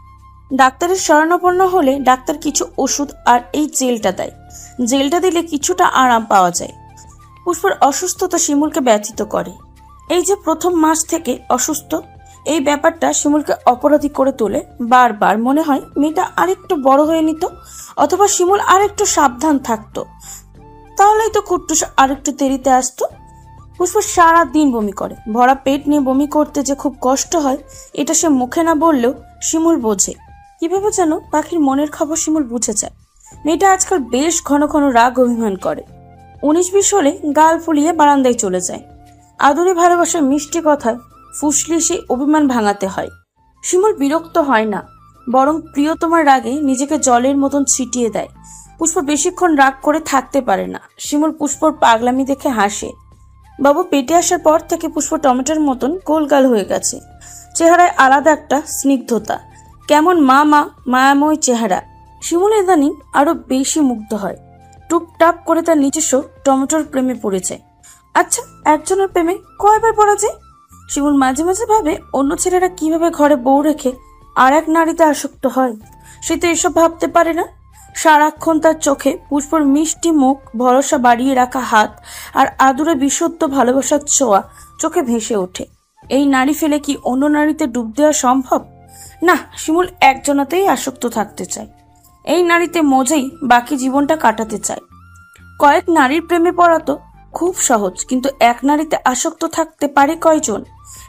ডাক্তারের শরণাপন্ন হলে ডাক্তার কিছু ওষুধ আর এই জেলটা দেয়। জেলটা দিলে কিছুটা আরাম পাওয়া যায়। পুষ্পর অসুস্থতা শিমুলকে ব্যথিত করে। এই যে প্রথম মাস থেকে অসুস্থ, এই ব্যাপারটা শিমুলকে অপরাধী করে তোলে। বারবার মনে হয় মেয়েটা আরেকটু বড় হয়ে নিত, অথবা শিমুল আরেকটু সাবধান থাকতো, তাহলেই তো কুট্টুস আরেকটু দেরিতে আসতো। পুষ্প সারা দিন বমি করে। ভরা পেট নিয়ে বমি করতে যে খুব কষ্ট হয়, এটা সে মুখে না বললেও শিমুল বোঝে। কিভাবে যেন পাখির মনের খবর শিমুল বুঝে যায়। মেয়েটা আজকাল বেশ ঘন ঘন রাগ অভিমান করে। 19-20 হলে গাল ফুলিয়ে বারান্দায় চলে যায়। আদরে ভালোবাসার মিষ্টি কথায় ফুসলি সেই অভিমান ভাঙাতে হয়। শিমুল বিরক্ত হয় না, বরং প্রিয়তমার রাগে নিজেকে জলের মতন ছিটিয়ে দেয়। পুষ্প বেশিক্ষণ রাগ করে থাকতে পারে না। শিমুল পুষ্পর পাগলামি দেখে হাসে। বাবু পেটে আসার পর থেকে পুষ্প টমেটোর মতন গোলগাল হয়ে গেছে। চেহারায় আলাদা একটা স্নিগ্ধতা, কেমন মায়াময় চেহারা। শিমুল ইদানিং আরো বেশি মুগ্ধ হয়। টুপটাপ করে তার নিজস্ব টমেটোর প্রেমে পড়ে যায়। আচ্ছা, একজনের প্রেমে কয়বার পড়া যায়? শিমুল মাঝে মাঝে ভাবে, অন্য ছেলেরা কিভাবে ঘরে বউ রেখে আর এক নারীতে আসক্ত হয়। সে তো এসব ভাবতে পারে না। সারাক্ষণ তার চোখে পুষ্পর মিষ্টি মুখ, ভরসা বাড়িয়ে রাখা হাত আর আদুরে বিশুদ্ধ ভালোবাসার ছোঁয়া চোখে ভেসে ওঠে। এই নারী ফেলে কি অন্য নারীতে ডুব দেওয়া সম্ভব? না, শিমুল একজনাতেই আসক্ত থাকতে চায়। এই নারীতে মজেই বাকি জীবনটা কাটাতে চায়। কয়েক নারীর প্রেমে পড়া তো খুব সহজ, কিন্তু এক নারীতে আসক্ত থাকতে পারে কয়জন?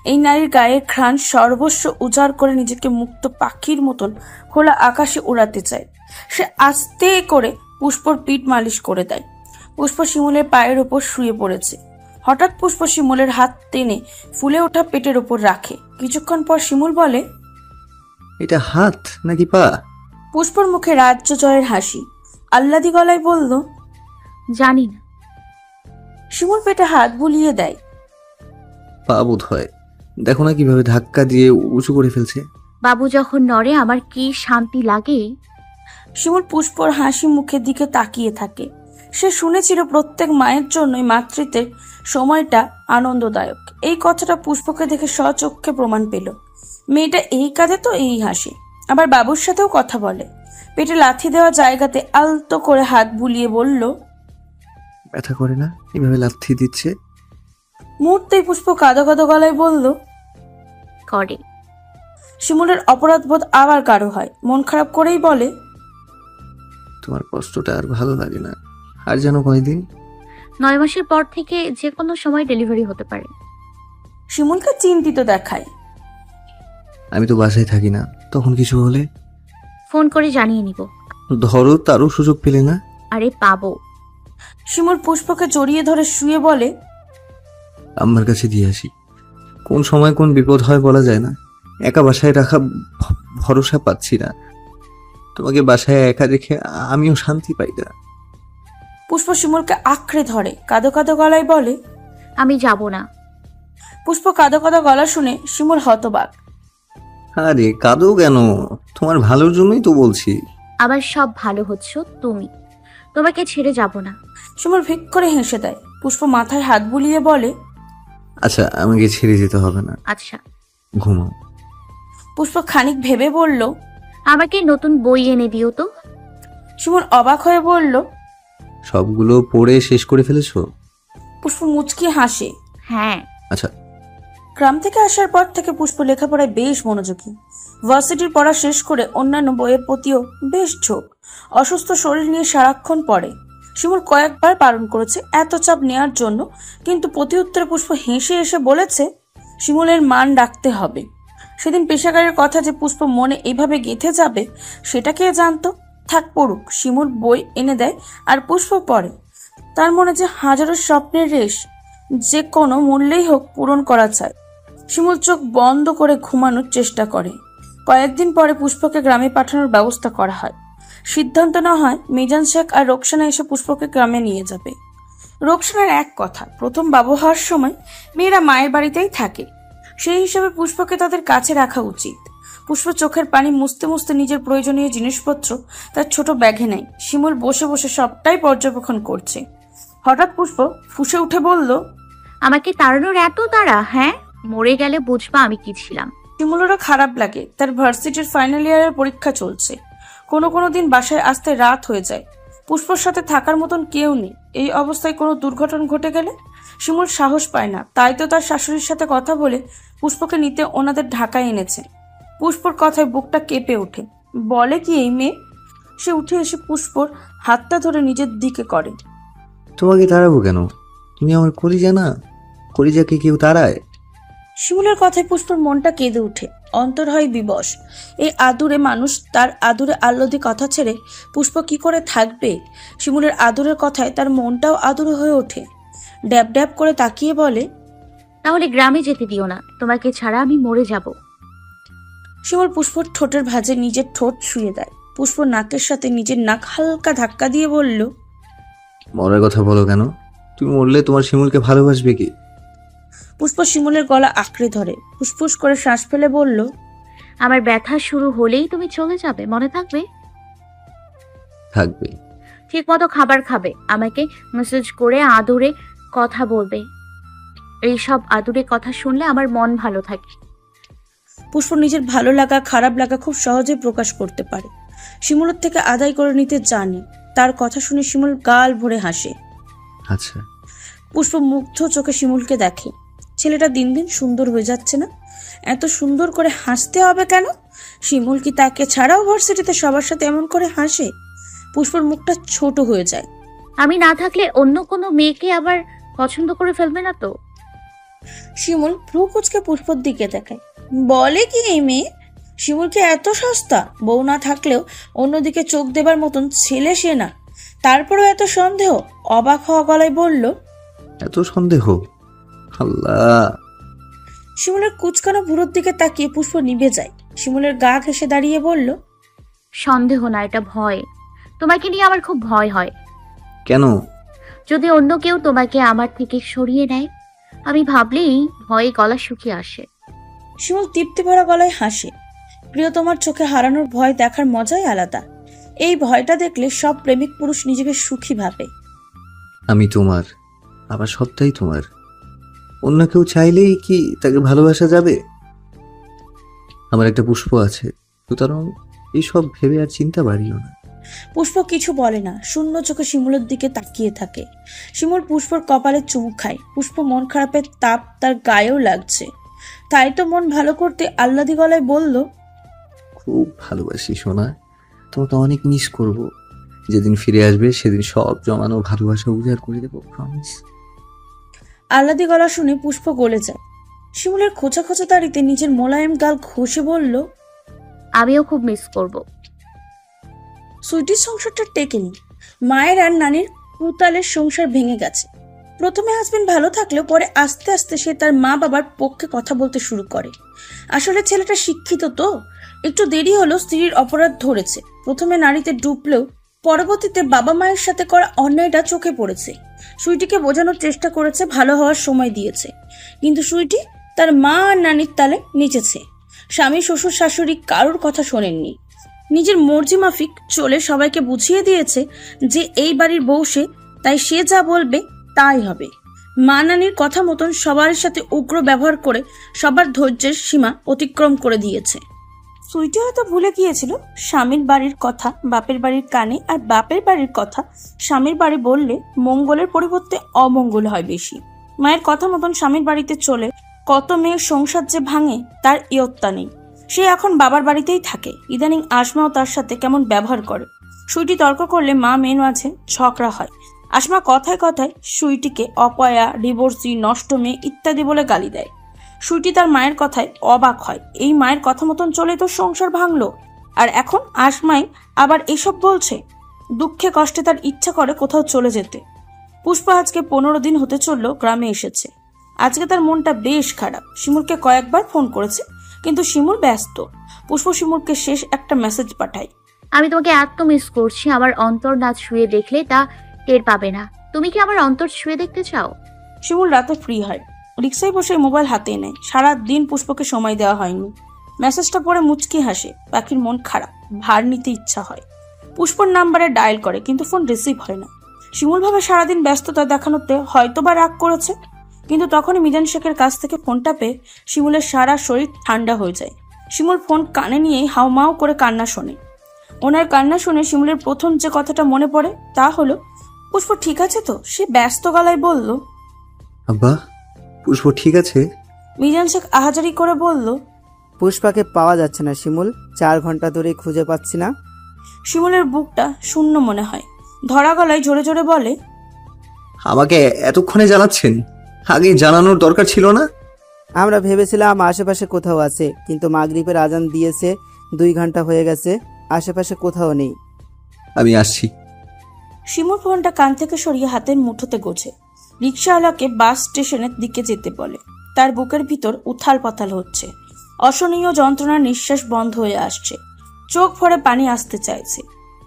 এই নারীর গায়ের ঘ্রাণ সর্বস্ব উজাড় করে নিজেকে মুক্ত পাখির মতন খোলা আকাশে উড়াতে চায়। সে আস্তে করে পুষ্পর পিঠ মালিশ করে দেয়। পুষ্প শিমুলের পায়ের ওপর শুয়ে পড়েছে। হঠাৎ পুষ্প শিমুলের হাত টেনে ফুলে ওঠা পেটের ওপর রাখে। কিছুক্ষণ পর শিমুল বলে, এটা হাত নাকি পা? পুষ্পর মুখে রাজ্য জয়ের হাসি। আহ্লাদি গলায় বলল, জানি না। শিমুল পেটে হাত বুলিয়ে দেয়। পা বোধ হয়, দেখো না কিভাবে ধাক্কা দিয়ে উঁচু করে ফেলছে। বাবু যখন নড়ে আমার কি শান্তি লাগে। শিমুল পুষ্পর হাসি মুখের দিকে তাকিয়ে থাকে। সে শুনেছিল প্রত্যেক মায়ের জন্যই মাতৃত্বের সময়টা আনন্দদায়ক। এই কথাটা পুষ্পকে দেখে স্বচক্ষে প্রমাণ পেল। মেয়েটা এই কাঁদে তো এই হাসে, আবার বাবুর সাথেও কথা বলে। পেটে লাথি দেওয়া জায়গাতে আলতো করে হাত বুলিয়ে বলল, ব্যথা করে না এভাবে লাথি দিচ্ছে? মুহূর্তেই পুষ্প কাঁদো কাঁদো গলায় বলল, করে। শিমুলের অপরাধবোধ আবার গাঢ় হয়। মন খারাপ করেই বলে, তোমার কষ্টটা আর ভালো লাগে না। আর যেন কয়দিন? 9 মাসের পর থেকে যে কোনো সময় ডেলিভারি হতে পারে। শিমুলকে চিন্তিত দেখায়। আমি তো বাসায় থাকি না, তখন কিছু হলে? ফোন করে জানিয়ে নিব। ধরো তারও সুযোগ পেলে না? আরে পাবো। শিমুল পুষ্পকে জড়িয়ে ধরে শুয়ে বলে, আম্মার কাছে দিয়ে আসি। কোন সময় কোন বিপদ হয় বলা যায় না। একা বাসায় রাখা ভরসা পাচ্ছি না। তোমাকে বাসায় একা রেখে আমিও শান্তি পাই না। পুষ্প শিমুলকে আঁকড়ে ধরে কাঁদো কাঁদো গলায় বলে, আমি যাব না। পুষ্প কাঁদো কাঁদো গলা শুনে শিমুল হতবাক। আরে কাঁদো কেন? তোমার ভালোর জন্যই তো বলছি। আবার সব ভালো হচ্ছ তুমি, তোমাকে ছেড়ে যাব না। শিমুল ভিক করে হেসে দেয়। পুষ্প মাথায় হাত বুলিয়ে বলে, আচ্ছা আমাকে ছেড়ে যেতে হবে না, আচ্ছা। ঘুমাও। পুষ্প খানিক ভেবে বলল, আমাকে নতুন বই এনে দিও তো। শিমুল অবাক হয়ে বলল, সবগুলো পড়ে শেষ করে ফেলেছো? পুষ্প মুচকি হাসে। হ্যাঁ। আচ্ছা। গ্রাম থেকে আসার পর থেকে পুষ্প লেখাপড়ায় বেশ মনোযোগী। ভার্সিটির পড়া শেষ করে অন্যান্য বইয়ের প্রতিও বেশ ঝোঁক। অসুস্থ শরীর নিয়ে সারাক্ষণ পড়ে। শিমুল কয়েকবার বারণ করেছে এত চাপ নেওয়ার জন্য, কিন্তু প্রতি উত্তরে পুষ্প হেসে এসে বলেছে শিমুলের মান রাখতে হবে। সেদিন পেশাগারের কথা যে পুষ্প মনে এইভাবে গেঁথে যাবে সেটা কে জানতো। থাক পড়ুক, শিমুল বই এনে দেয় আর পুষ্প পড়ে। তার মনে যে হাজারো স্বপ্নের রেশ, যে কোনো মূল্যেই হোক পূরণ করা চায়। শিমুল চোখ বন্ধ করে ঘুমানোর চেষ্টা করে। কয়েকদিন পরে পুষ্পকে গ্রামে পাঠানোর ব্যবস্থা করা হয়। সিদ্ধান্ত নেওয়া হয় মিজান শেখ আর রোকসানা এসে পুষ্পকে গ্রামে নিয়ে যাবে। রোকসানার এক কথা, প্রথম বাবু হওয়ার সময় মেয়েরা মায়ের বাড়িতেই থাকে, সেই হিসাবে পুষ্পকে তাদের কাছে রাখা উচিত। পুষ্প চোখের পানি মুছতে মুছতে নিজের প্রয়োজনীয় জিনিসপত্র তার ছোট ব্যাগে নেয়। শিমুল বসে বসে সবটাই পর্যবেক্ষণ করছে। হঠাৎ পুষ্প ফুঁসে উঠে বলল, আমাকে তাড়ানোর এত তাড়া? হ্যাঁ, মরে গেলে বুঝবা আমি কি ছিলাম। শিমুলেরও খারাপ লাগে। তার ভার্সিটির ফাইনাল ইয়ারের পরীক্ষা চলছে। কোনো কোনো দিন বাসায় আসতে রাত হয়ে যায়। পুষ্পর সাথে থাকার মতন কেউ নেই। এই অবস্থায় কোনো দুর্ঘটনা ঘটে গেলে শিমুল সাহস পায় না। তাই তো তার শাশুড়ির সাথে কথা বলে পুষ্পকে নিতে ওনাদের ঢাকায় এনেছে। পুষ্পর কথায় বুকটা কেঁপে ওঠে। বলে কি এই মেয়ে? সে উঠে এসে পুষ্পর হাতটা ধরে নিজের দিকে করে। তোমাকে তাড়াবো কেন? তুমি আমার কলিজা না? কলিজাকে কেউ তাড়ায়? শিমুলের কথায় পুষ্পর মনটা কেঁদে উঠে। অন্তর হয় বিবশ। এই আদুরে মানুষ তার আদুরে আল্লাদি কথা ছেড়ে পুষ্প কি করে থাকবে? শিমুলের আদুরের কথায় তার মনটাও আদুরে হয়ে ওঠে। ড্যাব ড্যাব করে তাকিয়ে বলে, তাহলে গ্রামে যেতে দিও না, তোমাকে ছাড়া আমি মরে যাব। শিমুল পুষ্পর ঠোঁটের ভাঁজে নিজের ঠোঁট শুয়ে দেয়। পুষ্প নাকের সাথে নিজের নাক হালকা ধাক্কা দিয়ে বলল, মরার কথা বলো কেন? তুমি মরলে তোমার শিমুলকে ভালোবাসবে কি? পুষ্প শিমুলের গলা আঁকড়ে ধরে ফুসফুস করে শ্বাস ফেলে বলল, আমার ব্যথা শুরু হলেই তুমি চলে যাবে, মনে থাকবে? থাকবে। ঠিক মতো খাবার খাবে, আমাকে মেসেজ করে আদুরে কথা বলবে। এইসব আদুরে কথা শুনলে আমার মন ভালো থাকে। পুষ্প নিজের ভালো লাগা খারাপ লাগা খুব সহজে প্রকাশ করতে পারে। শিমুলের থেকে আদায় করে নিতে জানে। তার কথা শুনে শিমুল গাল ভরে হাসে। আচ্ছা। পুষ্প মুগ্ধ চোখে শিমুলকে দেখে। ছেলেটা দিন দিন সুন্দর হয়ে যাচ্ছে না? এত সুন্দর করে হাসতে হবে কেন? শিমুল কি তাকে ছাড়াও ভার্সিটিতে সবার সাথে এমন করে হাসে? পুষ্পর মুখটা ছোট হয়ে যায়। আমি না থাকলে অন্য কোনো মেয়েকে আবার পছন্দ করে ফেলবে না তো? শিমুল ভ্রু কুচকে পুষ্পর দিকে দেখায়। বলে কি এই মেয়ে? শিমুলকে এত সস্তা? বউ না থাকলেও অন্যদিকে চোখ দেবার মতন ছেলে সে না, তারপরেও এত সন্দেহ? অবাক হওয়া গলায় বলল, এত সন্দেহ? আল্লাহ। শিমুলের কুচকানো ভুরুর দিকে তাকিয়ে পুষ্প নিভে যায়। শিমুলের গা ঘেঁষে দাঁড়িয়ে বলল, সন্দেহ না, এটা ভয়। তোমাকে নিয়ে আমার খুব ভয় হয়। কেন? যদি অন্য কেউ তোমাকে আমার থেকে সরিয়ে নেয়, আমি ভাবলেই ভয়ে গলা শুকিয়ে আসে। শিমুল তৃপ্তি ভরা গলায় হাসে। প্রিয়তমার চোখে হারানোর ভয় দেখার মজাই আলাদা। এই ভয়টা দেখলে সব প্রেমিক পুরুষ নিজেকে সুখী ভাবে। আমি তোমার, আবার সবটাই তোমার। অন্য কেউ চাইলেই কি তাকে ভালোবাসা যাবে? আমার একটা পুষ্প আছে, সুতরাং এইসব ভেবে আর চিন্তা বাড়িও না। পুষ্প কিছু বলে না, শূন্য চোখে শিমুলের দিকে তাকিয়ে থাকে। শিমুল পুষ্পর কপালে চুমু খায়। পুষ্প মন খারাপের তাপ তার গায়েও লাগছে। তাই তো মন ভালো করতে আহ্লাদি গলায় বলল, খুব ভালোবাসি সোনা, তোমাকে অনেক মিস করব। যেদিন ফিরে আসবে সেদিন সব জমানো ভালোবাসা উজাড় করে দেবো, প্রমিস। আহ্লাদি গলা শুনে পুষ্প গলে যায়। শিমুলের খোঁচা খোঁচা দাড়িতে নিজের মোলায়েম গাল ঘষে বলল, আমিও খুব মিস করব। সুইটির সংসারটা টেকেনি। মায়ের আর নানির পুতালের সংসার ভেঙে গেছে। প্রথমে হাজবেন্ড ভালো থাকলেও পরে আস্তে আস্তে সে তার মা বাবার পক্ষে কথা বলতে শুরু করে। আসলে ছেলেটা শিক্ষিত তো, একটু দেরি হলো স্ত্রীর অপরাধ ধরেছে। প্রথমে নারীতে ডুবলেও পরবর্তীতে বাবা মায়ের সাথে করা অন্যায়টা চোখে পড়েছে। সুইটিকে বোঝানোর চেষ্টা করেছে, ভালো হওয়ার সময় দিয়েছে, কিন্তু সুইটি তার মা আর নানির তালে নিচেছে। স্বামী শ্বশুর শাশুড়ি কারোর কথা শোনেননি, নিজের মর্জি মাফিক চলে সবাইকে বুঝিয়ে দিয়েছে যে এই বাড়ির বউ সে, তাই সে যা বলবে তাই হবে। মা নানির কথা মতন সবার সাথে উগ্র ব্যবহার করে সবার ধৈর্যের সীমা অতিক্রম করে দিয়েছে। সুইটি হয়তো ভুলে গিয়েছিল স্বামীর বাড়ির কথা বাপের বাড়ির কানে, আর বাপের বাড়ির কথা স্বামীর বাড়ি বললে মঙ্গলের পরিবর্তে অমঙ্গল হয় বেশি। মায়ের কথা মতন স্বামীর বাড়িতে চলে কত মেয়ের সংসার যে ভাঙে তার ইয়ত্তা নেই। সে এখন বাবার বাড়িতেই থাকে। ইদানিং আসমাও তার সাথে কেমন ব্যবহার করে। সুইটি তর্ক করলে মা মেয়ের মাঝে ঝগড়া হয়। আসমা কথায় কথায় সুইটিকে অপয়া, ডিভোর্সি, নষ্ট মেয়ে ইত্যাদি বলে গালি দেয়। সুইটি তার মায়ের কথায় অবাক হয়, এই মায়ের কথা মতন চলে তো সংসার ভাঙলো, আর এখন আসমাই আবার এসব বলছে। দুঃখে কষ্টে তার ইচ্ছা করে কোথাও চলে যেতে। পুষ্পা আজকে 15 দিন হতে চলল গ্রামে এসেছে। আজকে তার মনটা বেশ খারাপ। শিমুলকে কয়েকবার ফোন করেছে, কিন্তু শিমুল ব্যস্ত। পুষ্প শিমুলকে শেষ একটা মেসেজ পাঠায়, আমি তোমাকে এত মিস করছি, আমার অন্তর না ছুঁয়ে দেখলে তা টের পাবে না। তুমি কি আমার অন্তর ছুঁয়ে দেখতে চাও? শিমুল রাতে ফ্রি হয়, রিক্সায় বসে মোবাইল হাতে নেয়। সারা দিন পুষ্পকে সময় দেওয়া হয়নি। মেসেজটা পড়ে মুচকি হাসে। পাখির মন খারাপ, ভার নিতে ইচ্ছা হয়। পুষ্পর নাম্বারে ডায়াল করে, কিন্তু ফোন রিসিভ হয় না। শিমুল ভাবে সারাদিন ব্যস্ততা দেখানোতে হয়তোবা রাগ করেছে, কিন্তু তখনই মিজান শেখের কাছ থেকে ফোনটা পেয়ে শিমুলের সারা শরীর ঠান্ডা হয়ে যায়। শিমুল ফোন কানে নিয়েই হাউমাউ করে কান্না শোনে। ওনার কান্না শুনে শিমুলের প্রথম যে কথাটা মনে পড়ে তা হলো, পুষ্প ঠিক আছে তো? সে ব্যস্ত গলায় বলল, আব্বা, পুষ্প ঠিক আছে? মিজান শেখ আহাজারি করে বলল, পুষ্পাকে পাওয়া যাচ্ছে না শিমুল, 4 ঘন্টা ধরে খুঁজে পাচ্ছি না। শিমুলের বুকটা শূন্য মনে হয়। ধরা গলায় জোরে জোরে বলে, আমাকে এতক্ষণে জানাচ্ছেন? আগে জানানোর দরকার ছিল না? আমরা ভেবেছিলাম আশেপাশে কোথাও আছে, কিন্তু মাগরিবের আজান দিয়েছে, 2 ঘন্টা হয়ে গেছে, আশেপাশে কোথাও নেই। আমি আসছি। শিমুল ফোনটা কান থেকে সরিয়ে হাতের মুঠোতে গোছে। রিক্সাওয়ালাকে বাস স্টেশনের দিকে যেতে বলে। তার বুকের ভিতর উথাল পাতাল হচ্ছে। অসহনীয় যন্ত্রণার নিঃশ্বাস বন্ধ হয়ে আসছে। চোখ ভরে পানি আসতে চাইছে।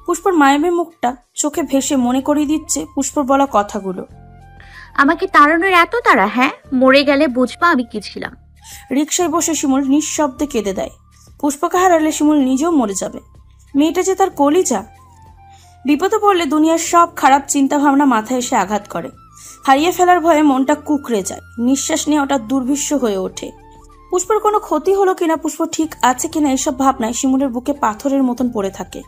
পুষ্পর মায়াবী মুখটা চোখে ভেসে মনে করিয়ে দিচ্ছে পুষ্পর বলা কথাগুলো। আমাকে তাড়ানোর এত তাড়া? হ্যাঁ, মরে গেলে বুঝবা আমি কি ছিলাম। রিক্সায় বসে শিমুল নিঃশব্দে কেঁদে দেয়। পুষ্পকে হারালে শিমুল নিজেও মরে যাবে। মেয়েটা যে তার কলিজা। বিপদে পড়লে দুনিয়ার সব খারাপ চিন্তা ভাবনা মাথায় এসে আঘাত করে। হারিয়ে ফেলার ভয়ে মনটা কুকড়ে যায়। নিঃশ্বাস নেওয়াটা দুর্বিষ্য হয়ে ওঠে। পুষ্পর কোনো ক্ষতি হলো কিনা, পুষ্প ঠিক আছে কিনা, এসব ভাবনায় শিমুলের বুকে পাথরের মতন পড়ে থাকে।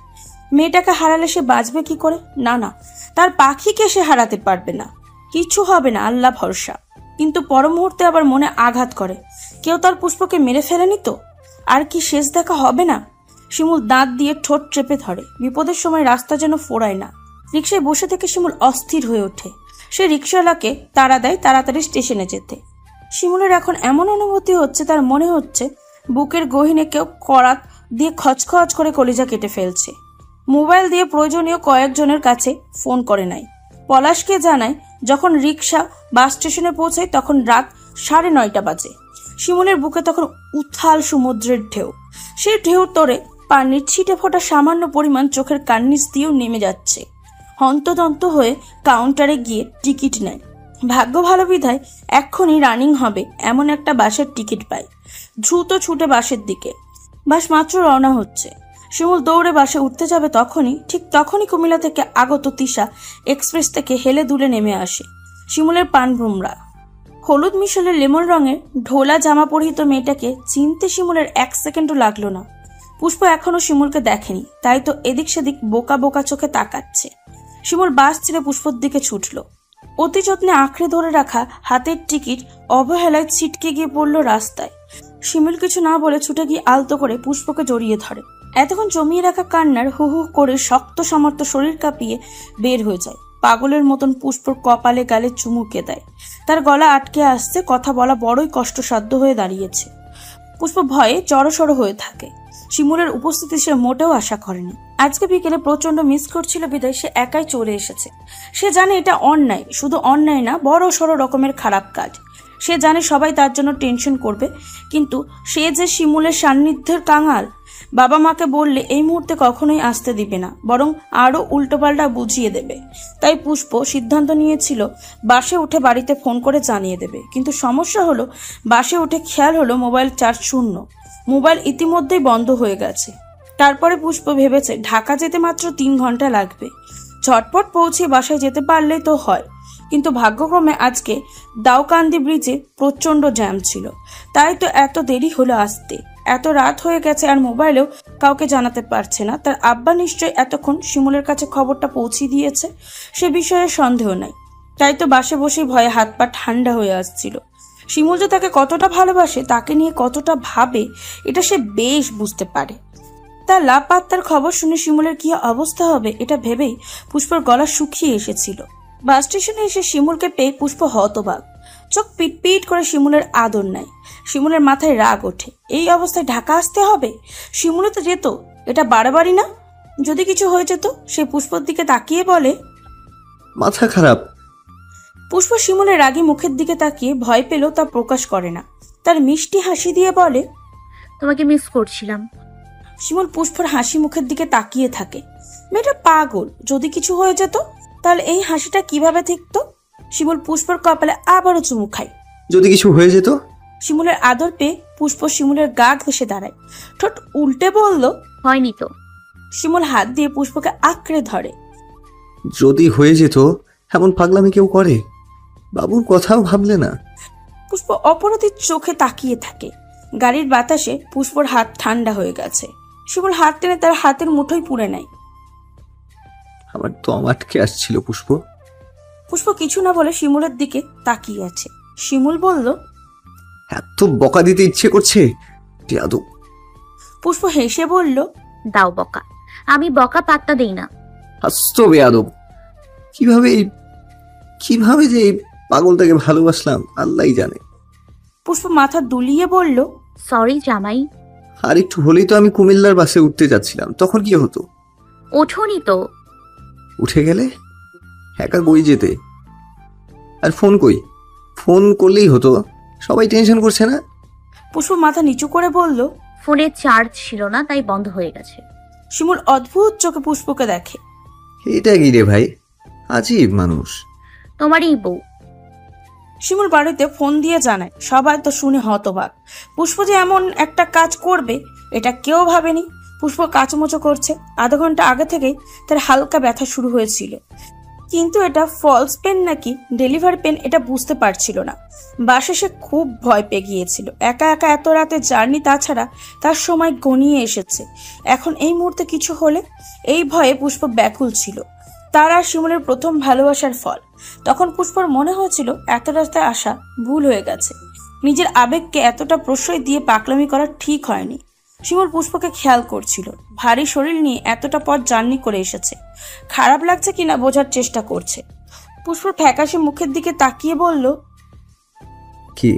মেয়েটাকে হারালে সে বাঁচবে কি করে? না না, তার পাখিকে সে হারাতে পারবে না। কিছু হবে না, আল্লাহ ভরসা। কিন্তু পর মুহূর্তে আবার মনে আঘাত করে, কেউ তার পুষ্পকে মেরে ফেলেনি তো? আর কি শেষ দেখা হবে না? শিমুল দাঁত দিয়ে ঠোঁট চেপে ধরে। বিপদের সময় রাস্তা যেন ফোড়ায় না। রিক্সায় বসে থেকে শিমুল অস্থির হয়ে ওঠে। সে রিক্সাওয়ালাকে তাড়া দেয় তাড়াতাড়ি স্টেশনে যেতে। শিমুলের এখন এমন অনুভূতি হচ্ছে, তার মনে হচ্ছে বুকের গহীনে কেউ করাত দিয়ে খচখচ করে কলিজা কেটে ফেলছে। মোবাইল দিয়ে প্রয়োজনীয় কয়েকজনের কাছে ফোন করে নাই। পলাশকে জানায় যখন রিক্সা বাস স্টেশনে পৌঁছায় তখন রাত 9:30 বাজে। শিমুলের বুকে তখন উথাল সমুদ্রের ঢেউ। সেই ঢেউ তোরে পানির ছিটে ফোটা সামান্য পরিমাণ চোখের কান্নিস দিয়েও নেমে যাচ্ছে। হন্তদন্ত হয়ে কাউন্টারে গিয়ে টিকিট নেয়। ভাগ্য ভালো বিধায় এক্ষুনি রানিং হবে এমন একটা বাসের টিকিট পায়। দ্রুত ছুটে বাসের দিকে। বাস মাত্র রওনা হচ্ছে। শিমুল দৌড়ে বাসে উঠতে যাবে ঠিক তখনই কুমিল্লা থেকে আগত তিশা এক্সপ্রেস থেকে হেলে দুলে নেমে আসে। শিমুলের পান ভুমরা। হলুদ মিশালের লেমন রঙের ঢোলা জামা পরিহিত মেয়েটাকে চিনতে শিমুলের 1 সেকেন্ডও লাগলো না। পুষ্প এখনো শিমুলকে দেখেনি, তাই তো এদিক সেদিক বোকা বোকা চোখে তাকাচ্ছে। শিমুল বাস ছেড়ে পুষ্পর দিকে ছুটল। অতি যত্নে আঁকড়ে ধরে রাখা হাতের টিকিট অবহেলায় ছিটকে গিয়ে পড়ল রাস্তায়। শিমুল কিছু না বলে ছুটে গিয়ে আলতো করে পুষ্পকে জড়িয়ে ধরে। এতক্ষণ জমিয়ে রাখা কান্নার হু হু করে শক্ত সমর্থ শরীর কাঁপিয়ে বের হয়ে যায়। পাগলের মতন পুষ্পর কপালে গালে চুমুকে দেয়। তার গলা আটকে আসছে, কথা বলা বড়ই কষ্টসাধ্য হয়ে দাঁড়িয়েছে। পুষ্প ভয়ে জড়সড় হয়ে থাকে। শিমুলের উপস্থিতি সে মোটেও আশা করেনি। আজকে বিকেলে প্রচন্ড মিস করছিল বিদায় সে একাই চলে এসেছে। সে জানে এটা অন্যায়, শুধু অন্যায় না, বড় সড়ো রকমের খারাপ কাজ। সে জানে সবাই তার জন্য টেনশন করবে, কিন্তু সে যে শিমুলের সান্নিধ্যের কাঙাল, বাবা মাকে বললে এই মুহূর্তে কখনোই আসতে দিবে না, বরং আরো উল্টোপাল্টা বুঝিয়ে দেবে। তাই পুষ্প সিদ্ধান্ত নিয়েছিল বাসে উঠে বাড়িতে ফোন করে জানিয়ে দেবে। কিন্তু সমস্যা হলো, বাসে উঠে খেয়াল হলো মোবাইল চার্জ শূন্য। মোবাইল ইতিমধ্যেই বন্ধ হয়ে গেছে। তারপরে পুষ্প ভেবেছে ঢাকা যেতে মাত্র 3 ঘন্টা লাগবে, ঝটপট পৌঁছে বাসায় যেতে পারলেই তো হয়। কিন্তু ভাগ্যক্রমে আজকে দাউকান্দি ব্রিজে প্রচন্ড জ্যাম ছিল, তাই তো এত দেরি হলো আসতে। এত রাত হয়ে গেছে আর মোবাইলেও কাউকে জানাতে পারছে না। তার আব্বা নিশ্চয়ই এতক্ষণ শিমুলের কাছে খবরটা পৌঁছে দিয়েছে, সে বিষয়ে সন্দেহ নাই। তাই তো বাসে বসেই ভয়ে হাত পা ঠান্ডা হয়ে আসছিল। শিমুল যে তাকে কতটা ভালোবাসে, তাকে নিয়ে কতটা ভাবে, এটা সে বেশ বুঝতে পারে। তার লাপাত্তার খবর শুনে শিমুলের কি অবস্থা হবে এটা ভেবেই পুষ্পর গলা শুকিয়ে এসেছিল। বাস স্টেশনে এসে শিমুলকে পেয়ে পুষ্প হতবাক, চোখ পিটপিট করে শিমুলের আদর নেয়। শিমুলের মাথায় রাগ ওঠে, এই অবস্থায় ঢাকা আসতে হবে? শিমুলে তো যেত, এটা বাড়াবাড়ি না? যদি কিছু হয়ে যেত? সে পুষ্পর দিকে তাকিয়ে বলে, মাথা খারাপ। পুষ্প শিমুলের রাগী মুখের দিকে তাকিয়ে ভয় পেলেও তা প্রকাশ করে না। তার মিষ্টি হাসি দিয়ে বলে, তোমাকে মিস করছিলাম। শিমুল পুষ্পর হাসি মুখের দিকে তাকিয়ে থাকে। মেয়েটা পাগল, যদি কিছু হয়ে যেত তাহলে এই হাসিটা কিভাবে থাকতো? শিমুল পুষ্পর কপালে আবারও চুমু খায়। যদি কিছু হয়ে যেত? শিমুলের আদর পেয়ে পুষ্প শিমুলের গা ঘেঁষে দাঁড়ায়, ঠোঁট উল্টে বলল, হয়নি তো। শিমুল হাত দিয়ে পুষ্পকে আঁকড়ে ধরে। যদি হয়ে যেত? এমন পাগলামি কেউ করে? বাবুর কথাও ভাবলে না? পুষ্প অপরাধীর চোখে তাকিয়ে থাকে। গাড়ির বাতাসে পুষ্পর হাত ঠান্ডা হয়ে গেছে। শিমুল হাত টেনে তার হাতের মুঠোয় পুড়ে নেয়। আমার দম আটকে আসছিল পুষ্প। পুষ্প কিছু না বলে শিমুলের দিকে তাকিয়ে আছে। শিমুল বলল, এত বকা দিতে ইচ্ছে করছে? বেয়াদব। পুষ্প হেসে বলল, দাও বকা। আমি বকা পাত্তা দেই না। হাসতো বেয়াদব। কিভাবে যে এই পাগলটাকে ভালোবাসলাম আল্লাহই জানে। পুষ্প মাথা দুলিয়ে বলল, সরি জামাই। আর একটু হলেই তো আমি কুমিল্লার বাসে উঠতে যাচ্ছিলাম, তখন কি হতো? ওঠোনি তো। উঠে গেলে একা কই যেতে? আর ফোন কই? ফোন করলেই হতো, সবাই টেনশন করছে না? পুষ্প মাথা নিচু করে বলল, ফোনে চার্জ ছিল না, তাই বন্ধ হয়ে গেছে। শিমুল অদ্ভুত চোখে পুষ্পকে দেখে। এটা কি রে ভাই, আজীব মানুষ। তোমারই বউ। শিমুল বাড়িতে ফোন দিয়ে জানায়। সবাই তো শুনে হতবাক। পুষ্প যে এমন একটা কাজ করবে এটা কেউ ভাবেনি। পুষ্প কাচমোচো করছে। আধা ঘন্টা আগে থেকেই তার হালকা ব্যথা শুরু হয়েছিল, কিন্তু এটা ফলস পেন নাকি ডেলিভারি পেন এটা বুঝতে পারছিল না। বাসে সে খুব ভয় পেয়ে গিয়েছিল। একা একা এত রাতে জার্নি, তাছাড়া তার সময় গনিয়ে এসেছে। এখন এই মুহূর্তে কিছু হলে, এই ভয়ে পুষ্প ব্যাকুল ছিল। তার আর শিমুলের প্রথম ভালোবাসার ফল। তখন পুষ্পর মনে হয়েছিল এত রাস্তায় আসা ভুল হয়ে গেছে। নিজের আবেগকে এতটা প্রশ্রয় দিয়ে পাগলামি করা ঠিক হয়নি। শিমুল পুষ্পকে খেয়াল করছিল। ভারী শরীর নিয়ে এতটা পথ জার্নি করে এসেছে, খারাপ লাগছে কিনা বোঝার চেষ্টা করছে। পুষ্পর ফ্যাকাশে মুখের দিকে তাকিয়ে বলল, কি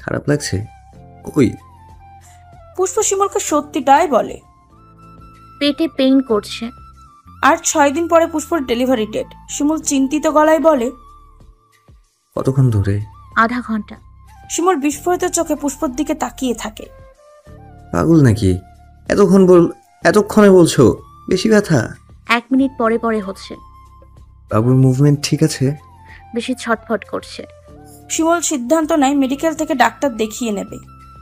খারাপ লাগছে? ওই পুষ্প শিমুলকে সত্যিটাই বলে। পেটে পেইন করছে। আর 6 দিন পরে পুষ্পর ডেলিভারি ডেট। শিমুল চিন্তিত গলায় বলে, কতক্ষণ ধরে? আধা ঘন্টা। শিমুল বিস্ফোরিত চোখে পুষ্পর দিকে তাকিয়ে থাকে। পাগল নাকি? এতক্ষণে বলছো বেশি ব্যথা? 1 মিনিট পরে পরে হচ্ছে। বাবুর মুভমেন্ট ঠিক আছে? বেশি ছটফট করছে। শিমুল সিদ্ধান্ত নেয় মেডিকেল থেকে ডাক্তার দেখিয়ে নেবে।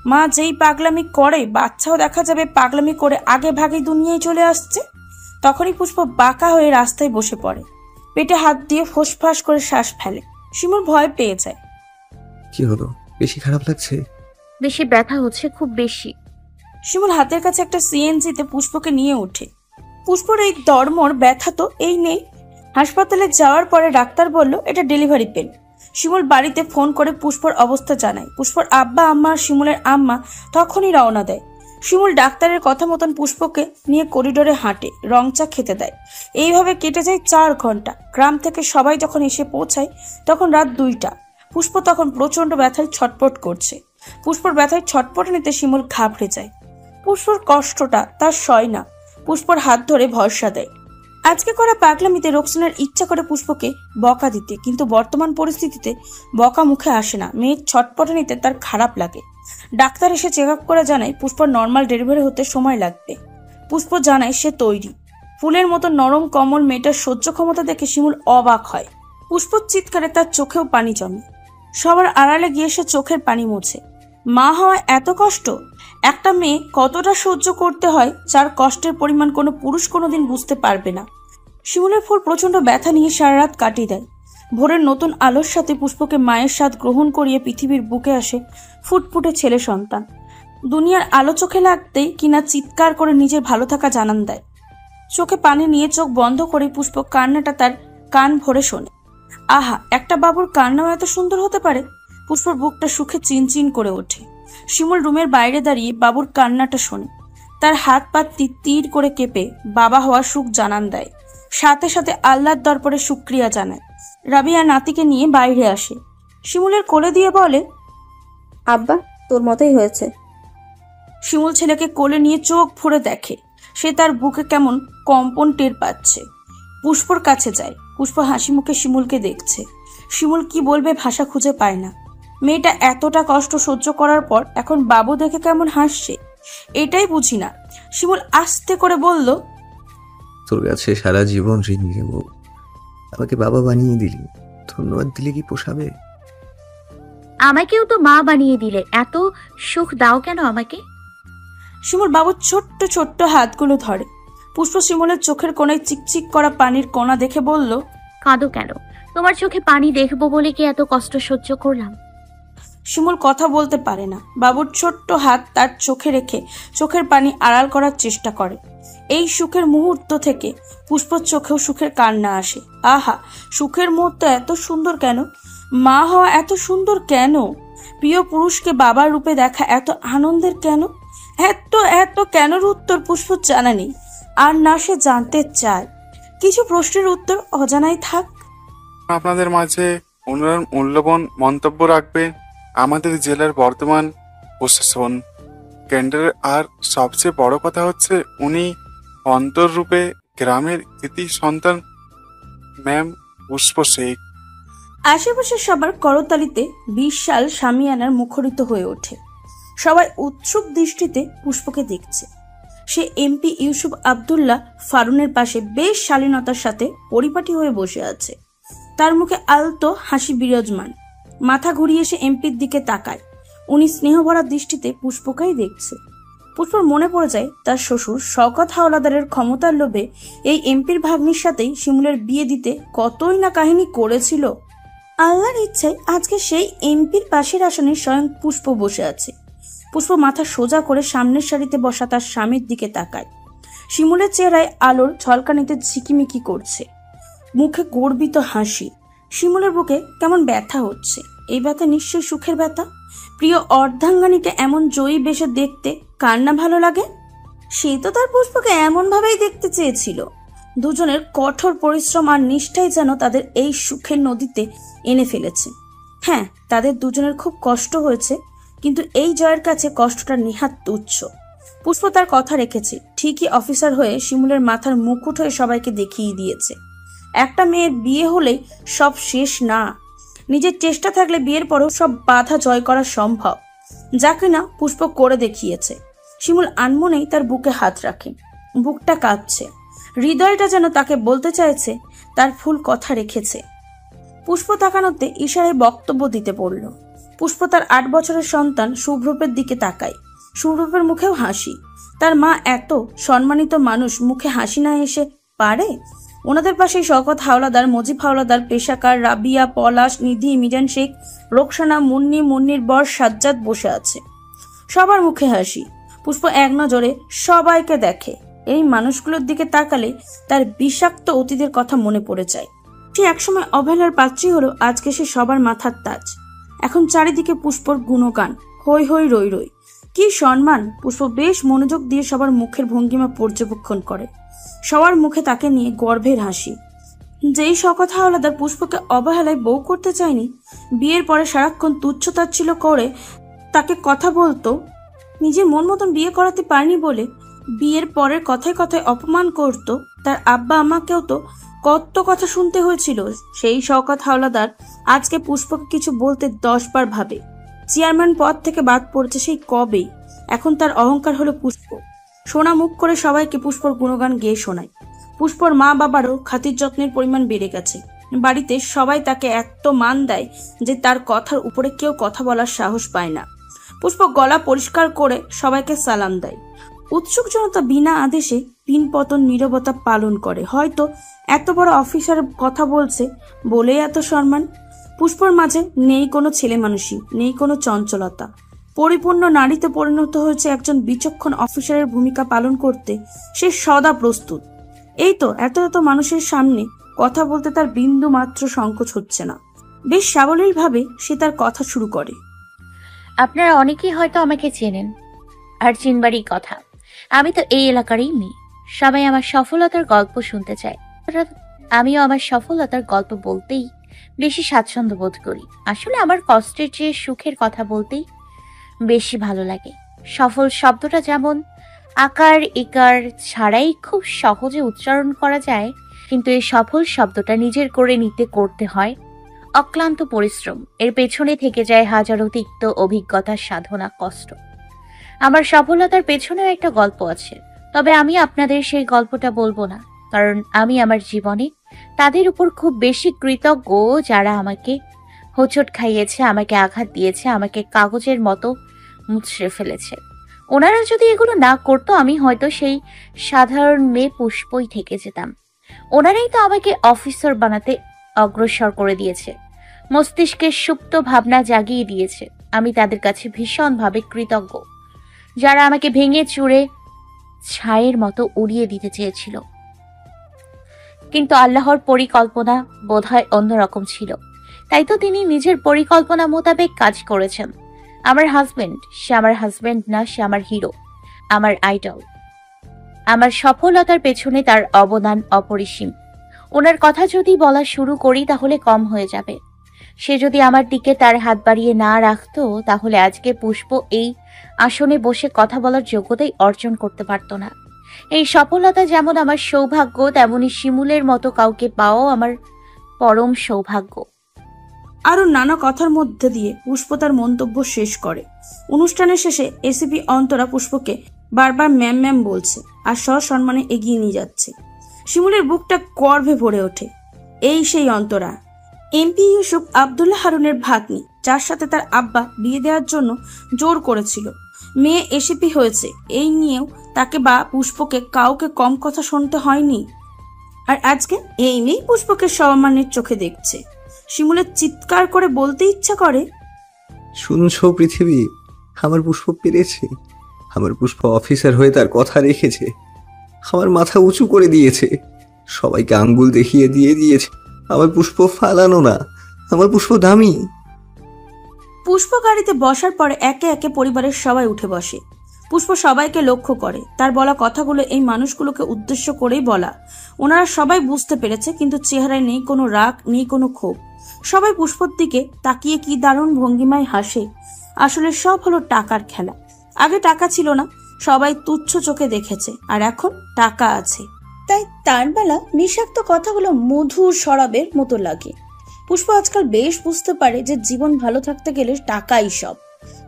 মা যেই পাগলামি করে, বাচ্চাও দেখা যাবে পাগলামি করে আগে ভাগে দুনিয়ায় চলে আসছে। তখনই পুষ্প বাঁকা হয়ে রাস্তায় বসে পড়ে, পেটে হাত দিয়ে ফোঁসফাঁস করে শ্বাস ফেলে। শিমুল ভয় পেয়ে যায়। কি হলো? বেশি খারাপ লাগছে? বেশি ব্যথা হচ্ছে, খুব বেশি। শিমুল হাতের কাছে একটা সিএনজিতে পুষ্পকে নিয়ে ওঠে। পুষ্পর এই দরমর ব্যথা তো এই নেই। হাসপাতালে যাওয়ার পরে ডাক্তার বলল এটা ডেলিভারি পেন। শিমুল বাড়িতে ফোন করে পুষ্পর অবস্থা জানায়। পুষ্পর আব্বা আম্মা আর শিমুলের আম্মা তখনই রওনা দেয়। শিমুল ডাক্তারের কথা মতন পুষ্পকে নিয়ে করিডোরে হাঁটে, রং চা খেতে দেয়। এইভাবে কেটে যায় 4 ঘন্টা। গ্রাম থেকে সবাই যখন এসে পৌঁছায় তখন রাত 2টা। পুষ্প তখন প্রচন্ড ব্যথায় ছটপট করছে। পুষ্পর ব্যথায় ছটপট নিতে শিমুল ঘাবড়ে যায়। পুষ্পর কষ্টটা তার সয় না। পুষ্পর হাত ধরে ভরসা দেয়। আজকে করা পাগলামিতে রোকসানার ইচ্ছা করে পুষ্পকে বকা দিতে, কিন্তু বর্তমান পরিস্থিতিতে বকা মুখে আসে না। মেয়ের ছটপটে নিতে তার খারাপ লাগে। ডাক্তার এসে চেক আপ করে জানায় পুষ্পর নর্মাল ডেলিভারি হতে সময় লাগবে। পুষ্প জানায় সে তৈরি। ফুলের মতো নরম কমল মেয়েটার সহ্য ক্ষমতা দেখে শিমুল অবাক হয়। পুষ্পর চিৎকারে তার চোখেও পানি জমে। সবার আড়ালে গিয়ে সে চোখের পানি মোছে। মা হওয়া এত কষ্ট, একটা মেয়ে কতটা সহ্য করতে হয় যার কষ্টের পরিমাণ কোনো পুরুষ কোনোদিন বুঝতে পারবে না। শিমুলের ফুল প্রচন্ড ব্যথা নিয়ে সারা রাত কাটিয়ে দেয়। ভোরের নতুন আলোর সাথে পুষ্পকে মায়ের স্বাদ গ্রহণ করিয়ে পৃথিবীর বুকে আসে ফুটফুটে ছেলে সন্তান। দুনিয়ার আলো চোখে লাগতেই কিনা চিৎকার করে নিজের ভালো থাকা জানান দেয়। চোখে পানি নিয়ে চোখ বন্ধ করে পুষ্প কান্নাটা তার কান ভরে শোনে। আহা, একটা বাবুর কান্নাও এত সুন্দর হতে পারে। পুষ্পর বুকটা সুখে চিনচিন করে ওঠে। শিমুল রুমের বাইরে দাঁড়িয়ে বাবুর কান্নাটা শোনে। তার হাত পা তীর করে কেঁপে বাবা হওয়ার সুখ জানান দেয়। সাথে সাথে আল্লাহর দরবারে শুকরিয়া জানায়। রাবিয়া নাতিকে নিয়ে বাইরে আসে। শিমুলের কোলে দিয়ে বলে, আব্বা, তোর মতোই হয়েছে। শিমুল ছেলেকে কোলে নিয়ে চোখ ভরে দেখে। সে তার বুকে কেমন কম্পন টের পাচ্ছে। পুষ্পর কাছে যায়। পুষ্প হাসি মুখে শিমুলকে দেখছে। শিমুল কি বলবে ভাষা খুঁজে পায় না। মেয়েটা এতটা কষ্ট সহ্য করার পর এখন বাবু দেখে কেমন হাসছে, এটাই বুঝি না। শিমুল আস্তে করে বলল, তোর কাছে সারা জীবন ঋণী রে বউ। আমাকে বাবা বানিয়ে দিলি, ধন্যবাদ দিলে কি পোষাবে? আমাকেও তো মা বানিয়ে দিলে, এত সুখ দাও কেন আমাকে? শিমুল বাবুর ছোট্ট ছোট্ট হাতগুলো ধরে। পুষ্প শিমুলের চোখের কোণায় চিকচিক করা পানির কণা দেখে বলল, কাঁদো কেন? তোমার চোখে পানি দেখবো বলে কি এত কষ্ট সহ্য করলাম? শিমুল কথা বলতে পারে না। বাবুর ছোট্ট হাত তার চোখে রেখে চোখের পানি আড়াল করার চেষ্টা করে। এই সুখের মুহূর্ত থেকে পুষ্পর চোখেও সুখের কান্না আসে। আহা, সুখের মুহূর্ত এত সুন্দর কেন? মা হওয়া এত সুন্দর কেন? প্রিয় পুরুষকে বাবার রূপে দেখা এত আনন্দের কেন? এত এত কেনর উত্তর পুষ্প জানা নেই, আর না সে জানতে চায়। কিছু প্রশ্নের উত্তর অজানাই থাক। আপনাদের মাঝে ওনার মূল্যবান মন্তব্য রাখবেন আমাদের জেলার বর্তমান প্রশাসন কেন্দ্রের। আর সবচেয়ে বড় কথা হচ্ছে উনি অন্তররূপে গ্রামের কৃতি সন্তান ম্যাম পুষ্প শেখ। আশেপাশে সবার করতালিতে বিশাল শামিয়ানার মুখরিত হয়ে ওঠে। সবাই উৎসুক দৃষ্টিতে পুষ্পকে দেখছে। সে এমপি ইউসুফ আব্দুল্লাহ ফারুনের পাশে বেশ শালীনতার সাথে পরিপাটি হয়ে বসে আছে। তার মুখে আলতো হাসি বিরাজমান। মাথা ঘুরিয়ে সে এমপির দিকে তাকায়। উনি স্নেহভরা দৃষ্টিতে পুষ্পকেই দেখছে। পুষ্পর মনে পড়ে যায় তার শ্বশুর শওকত হাওলাদারের ক্ষমতার লোভে এই এমপির ভাগ্নির সাথেই শিমুলের বিয়ে দিতে কতই না কাহিনী করেছিল। আল্লাহর ইচ্ছায় আজকে সেই এমপির পাশের আসনে স্বয়ং পুষ্প বসে আছে। পুষ্প মাথা সোজা করে সামনের সারিতে বসা তার স্বামীর দিকে তাকায়। শিমুলের চেহারায় আলোর ঝলকানিতে ঝিকিমিকি করছে, মুখে গর্বিত হাসি। শিমুলের বুকে কেমন ব্যথা হচ্ছে। এই ব্যথা নিশ্চয়ই সুখের ব্যথা। প্রিয় অর্ধাঙ্গানীকে এমন জয়ী বেশে দেখতে কার না ভালো লাগে? সে তো তার পুষ্পকে এমন ভাবেই দেখতে চেয়েছিল। দুজনের কঠোর পরিশ্রম আর নিষ্ঠাই যেন তাদের এই সুখের নদীতে এনে ফেলেছে। হ্যাঁ, তাদের দুজনের খুব কষ্ট হয়েছে, কিন্তু এই জয়ের কাছে কষ্টটা নেহাত তুচ্ছ। পুষ্প তার কথা রেখেছে। ঠিকই অফিসার হয়ে শিমুলের মাথার মুকুট হয়ে সবাইকে দেখিয়ে দিয়েছে একটা মেয়ের বিয়ে হলেই সব শেষ না। নিজের চেষ্টা থাকলে বিয়ের পরেও সব বাধা জয় করা সম্ভব, যা কিনা পুষ্প করে দেখিয়েছে। শিমুল আনমনেই তার বুকে হাত রাখে। বুকটা কাঁপছে, হৃদয়টা যেন তাকে বলতে চাইছে তার ফুল কথা রেখেছে। পুষ্প তাকানোতে ইশারায় বক্তব্য দিতে পড়ল। পুষ্প তার 8 বছরের সন্তান শুভ্রূপের দিকে তাকায়। শুভ্রূপের মুখেও হাসি। তার মা এত সম্মানিত মানুষ, মুখে হাসি না এসে পারে? ওনাদের পাশেই শওকত হাওলাদার, মজিব হাওলাদার, পেশাকার, রাবিয়া, পলাশ, নিধি, মিজান শেখ, রোকসানা, মুন্নির বর সাজ্জাদ বসে আছে। সবার মুখে হাসি। পুষ্প এক নজরে সবাইকে দেখে। এই মানুষগুলোর দিকে তাকালে তার বিষাক্ত অতীতের কথা মনে পড়ে যায়। সে একসময় অবহেলার পাত্রী হলো, আজকে সে সবার মাথার তাজ। এখন চারিদিকে পুষ্পর গুণগান, হই হই রই রই। কি সম্মান! পুষ্প বেশ মনোযোগ দিয়ে সবার মুখের ভঙ্গিমা পর্যবেক্ষণ করে। সবার মুখে তাকে নিয়ে গর্বের হাসি। যেই শকত হাওলাদার পুষ্পকে অবহেলায় বউ করতে চায়নি, বিয়ের পরে সারাক্ষণ তুচ্ছ-তাচ্ছিল্য করে তাকে কথা বলতো, নিজের মন মতন বিয়ে করাতে পারেনি বলে বিয়ের পরের কথায় কথায় অপমান করত, তার আব্বা আমাকেও তো কত কথা শুনতে হয়েছিল। সেই শওকত হাওলাদার আজকে পুষ্পকে কিছু বলতে 10 বার ভাবে। চেয়ারম্যান পদ থেকে বাদ পড়েছে সেই কবেই। এখন তার অহংকার হলো পুষ্প। সোনা মুখ করে সবাইকে পুষ্পর গুণগান গেয়ে শোনায়। পুষ্পর মা বাবারও খাতির যত্নের পরিমাণ বেড়ে গেছে। বাড়িতে সবাই তাকে এত মান দেয় যে তার কথার উপরে কেউ কথা বলার সাহস পায় না। পুষ্প গলা পরিষ্কার করে সবাইকে সালাম দেয়। উৎসুক জনতা বিনা আদেশে পিন পতন নীরবতা পালন করে। হয়তো এত বড় অফিসার কথা বলছে বলেই এত সম্মান। পুষ্পর মাঝে নেই কোনো ছেলে মানুষই, নেই কোনো চঞ্চলতা। পরিপূর্ণ নারীতে পরিণত হয়েছে একজন বিচক্ষণ অফিসারের ভূমিকা পালন করতে সে সদা প্রস্তুত। এই তো এত এত মানুষের সামনে কথা বলতে তার বিন্দু মাত্র সংকোচ হচ্ছে না। বেশ সাবলীল ভাবে সে তার কথা শুরু করে। আপনারা অনেকেই হয়তো আমাকে চেনেন, আর চিনবারই কথা। আমি তো এই এলাকারই মেয়ে। সবাই আমার সফলতার গল্প শুনতে চায়। আমিও আমার সফলতার গল্প বলতেই বেশি স্বাচ্ছন্দ্য বোধ করি। আসলে আমার কষ্টের চেয়ে সুখের কথা বলতেই বেশি ভালো লাগে। সফল শব্দটা যেমন আকার ইকার ছাড়াই খুব সহজে উচ্চারণ করা যায়, কিন্তু এই সফল শব্দটা নিজের করে নিতে করতে হয় অক্লান্ত পরিশ্রম। এর পেছনে থেকে যায় হাজারো তিক্ত অভিজ্ঞতার সাধনা, কষ্ট। আমার সফলতার পেছনেও একটা গল্প আছে, তবে আমি আপনাদের সেই গল্পটা বলবো না, কারণ আমি আমার জীবনে তাদের উপর খুব বেশি কৃতজ্ঞ যারা আমাকে হোঁচট খাইয়েছে, আমাকে আঘাত দিয়েছে, আমাকে কাগজের মতো মুছড়ে ফেলেছে। ওনারা যদি এগুলো না করতো আমি হয়তো সেই সাধারণ মেয়ে পুষ্পই থেকে যেতাম। ওনারাই তো আমাকে অফিসার বানাতে অগ্রসর করে দিয়েছে, মস্তিষ্কের সুপ্ত ভাবনা জাগিয়ে দিয়েছে। আমি তাদের কাছে ভীষণভাবে কৃতজ্ঞ, যারা আমাকে ভেঙে চুরে ছায়ের মতো উড়িয়ে দিতে চেয়েছিল। কিন্তু আল্লাহর পরিকল্পনা বোধহয় অন্যরকম ছিল, তাই তো তিনি নিজের পরিকল্পনা মোতাবেক কাজ করেছেন। আমার হাজবেন্ড, সে আমার হাজবেন্ড না, সে আমার হিরো, আমার আইডল। আমার সফলতার পেছনে তার অবদান অপরিসীম। ওনার কথা যদি বলা শুরু করি তাহলে কম হয়ে যাবে। সে যদি আমার দিকে তার হাত বাড়িয়ে না রাখতো তাহলে আজকে পুষ্প এই আসনে বসে কথা বলার যোগ্যতাই অর্জন করতে পারত না। এই সফলতা যেমন আমার সৌভাগ্য, তেমনি শিমুলের মতো কাউকে পাওয়াও আমার পরম সৌভাগ্য। আরো নানা কথার মধ্যে দিয়ে পুষ্প তার মন্তব্য শেষ করে। অনুষ্ঠানের শেষে এসিপি অন্তরা পুষ্পকে বারবার ম্যাম ম্যাম বলছে আর সসম্মানে এগিয়ে নিয়ে যাচ্ছে। শিমুলের বুকটা গর্বে ভরে ওঠে। এই সেই অন্তরা, এমপি ইউসুফ আব্দুল্লাহ হারুনের ভাগ্নি, যার সাথে তার আব্বা বিয়ে দেওয়ার জন্য জোর করেছিল। মেয়ে এসিপি হয়েছে, এই নিয়েও তাকে বা পুষ্পকে কাউকে কম কথা শুনতে হয়নি। আর আজকে এই মেয়ে পুষ্পকে সম্মানের চোখে দেখছে। শিমুলের চিৎকার করে বলতে ইচ্ছা করে, শুনছো পৃথিবী, আমার পুষ্প পেরেছে। আমার পুষ্প অফিসার হয়ে তার কথা রেখেছে, আমার মাথা উঁচু করে দিয়েছে, সবাইকে আঙ্গুল দেখিয়ে দিয়েছে আমার পুষ্প ফালানো না, আমার পুষ্প দামি। পুষ্প গাড়িতে বসার পরে একে একে পরিবারের সবাই উঠে বসে। পুষ্প সবাইকে লক্ষ্য করে। তার বলা কথাগুলো এই মানুষগুলোকে উদ্দেশ্য করেই বলা। ওনারা সবাই বুঝতে পেরেছে, কিন্তু চেহারায় নেই কোনো রাগ, নেই কোনো ক্ষোভ। সবাই পুষ্পর দিকে তাকিয়ে কি দারুণ ভঙ্গিমায় হাসে। আসলে সব হলো টাকার খেলা। আগে টাকা ছিল না, সবাই তুচ্ছ চোখে দেখেছে, আর এখন টাকা আছে, তাই তার বেলা বিষাক্ত কথাগুলো মধুর শরাবের মতো লাগে। পুষ্প আজকাল বেশ বুঝতে পারে যে জীবন ভালো থাকতে গেলে টাকাই সব।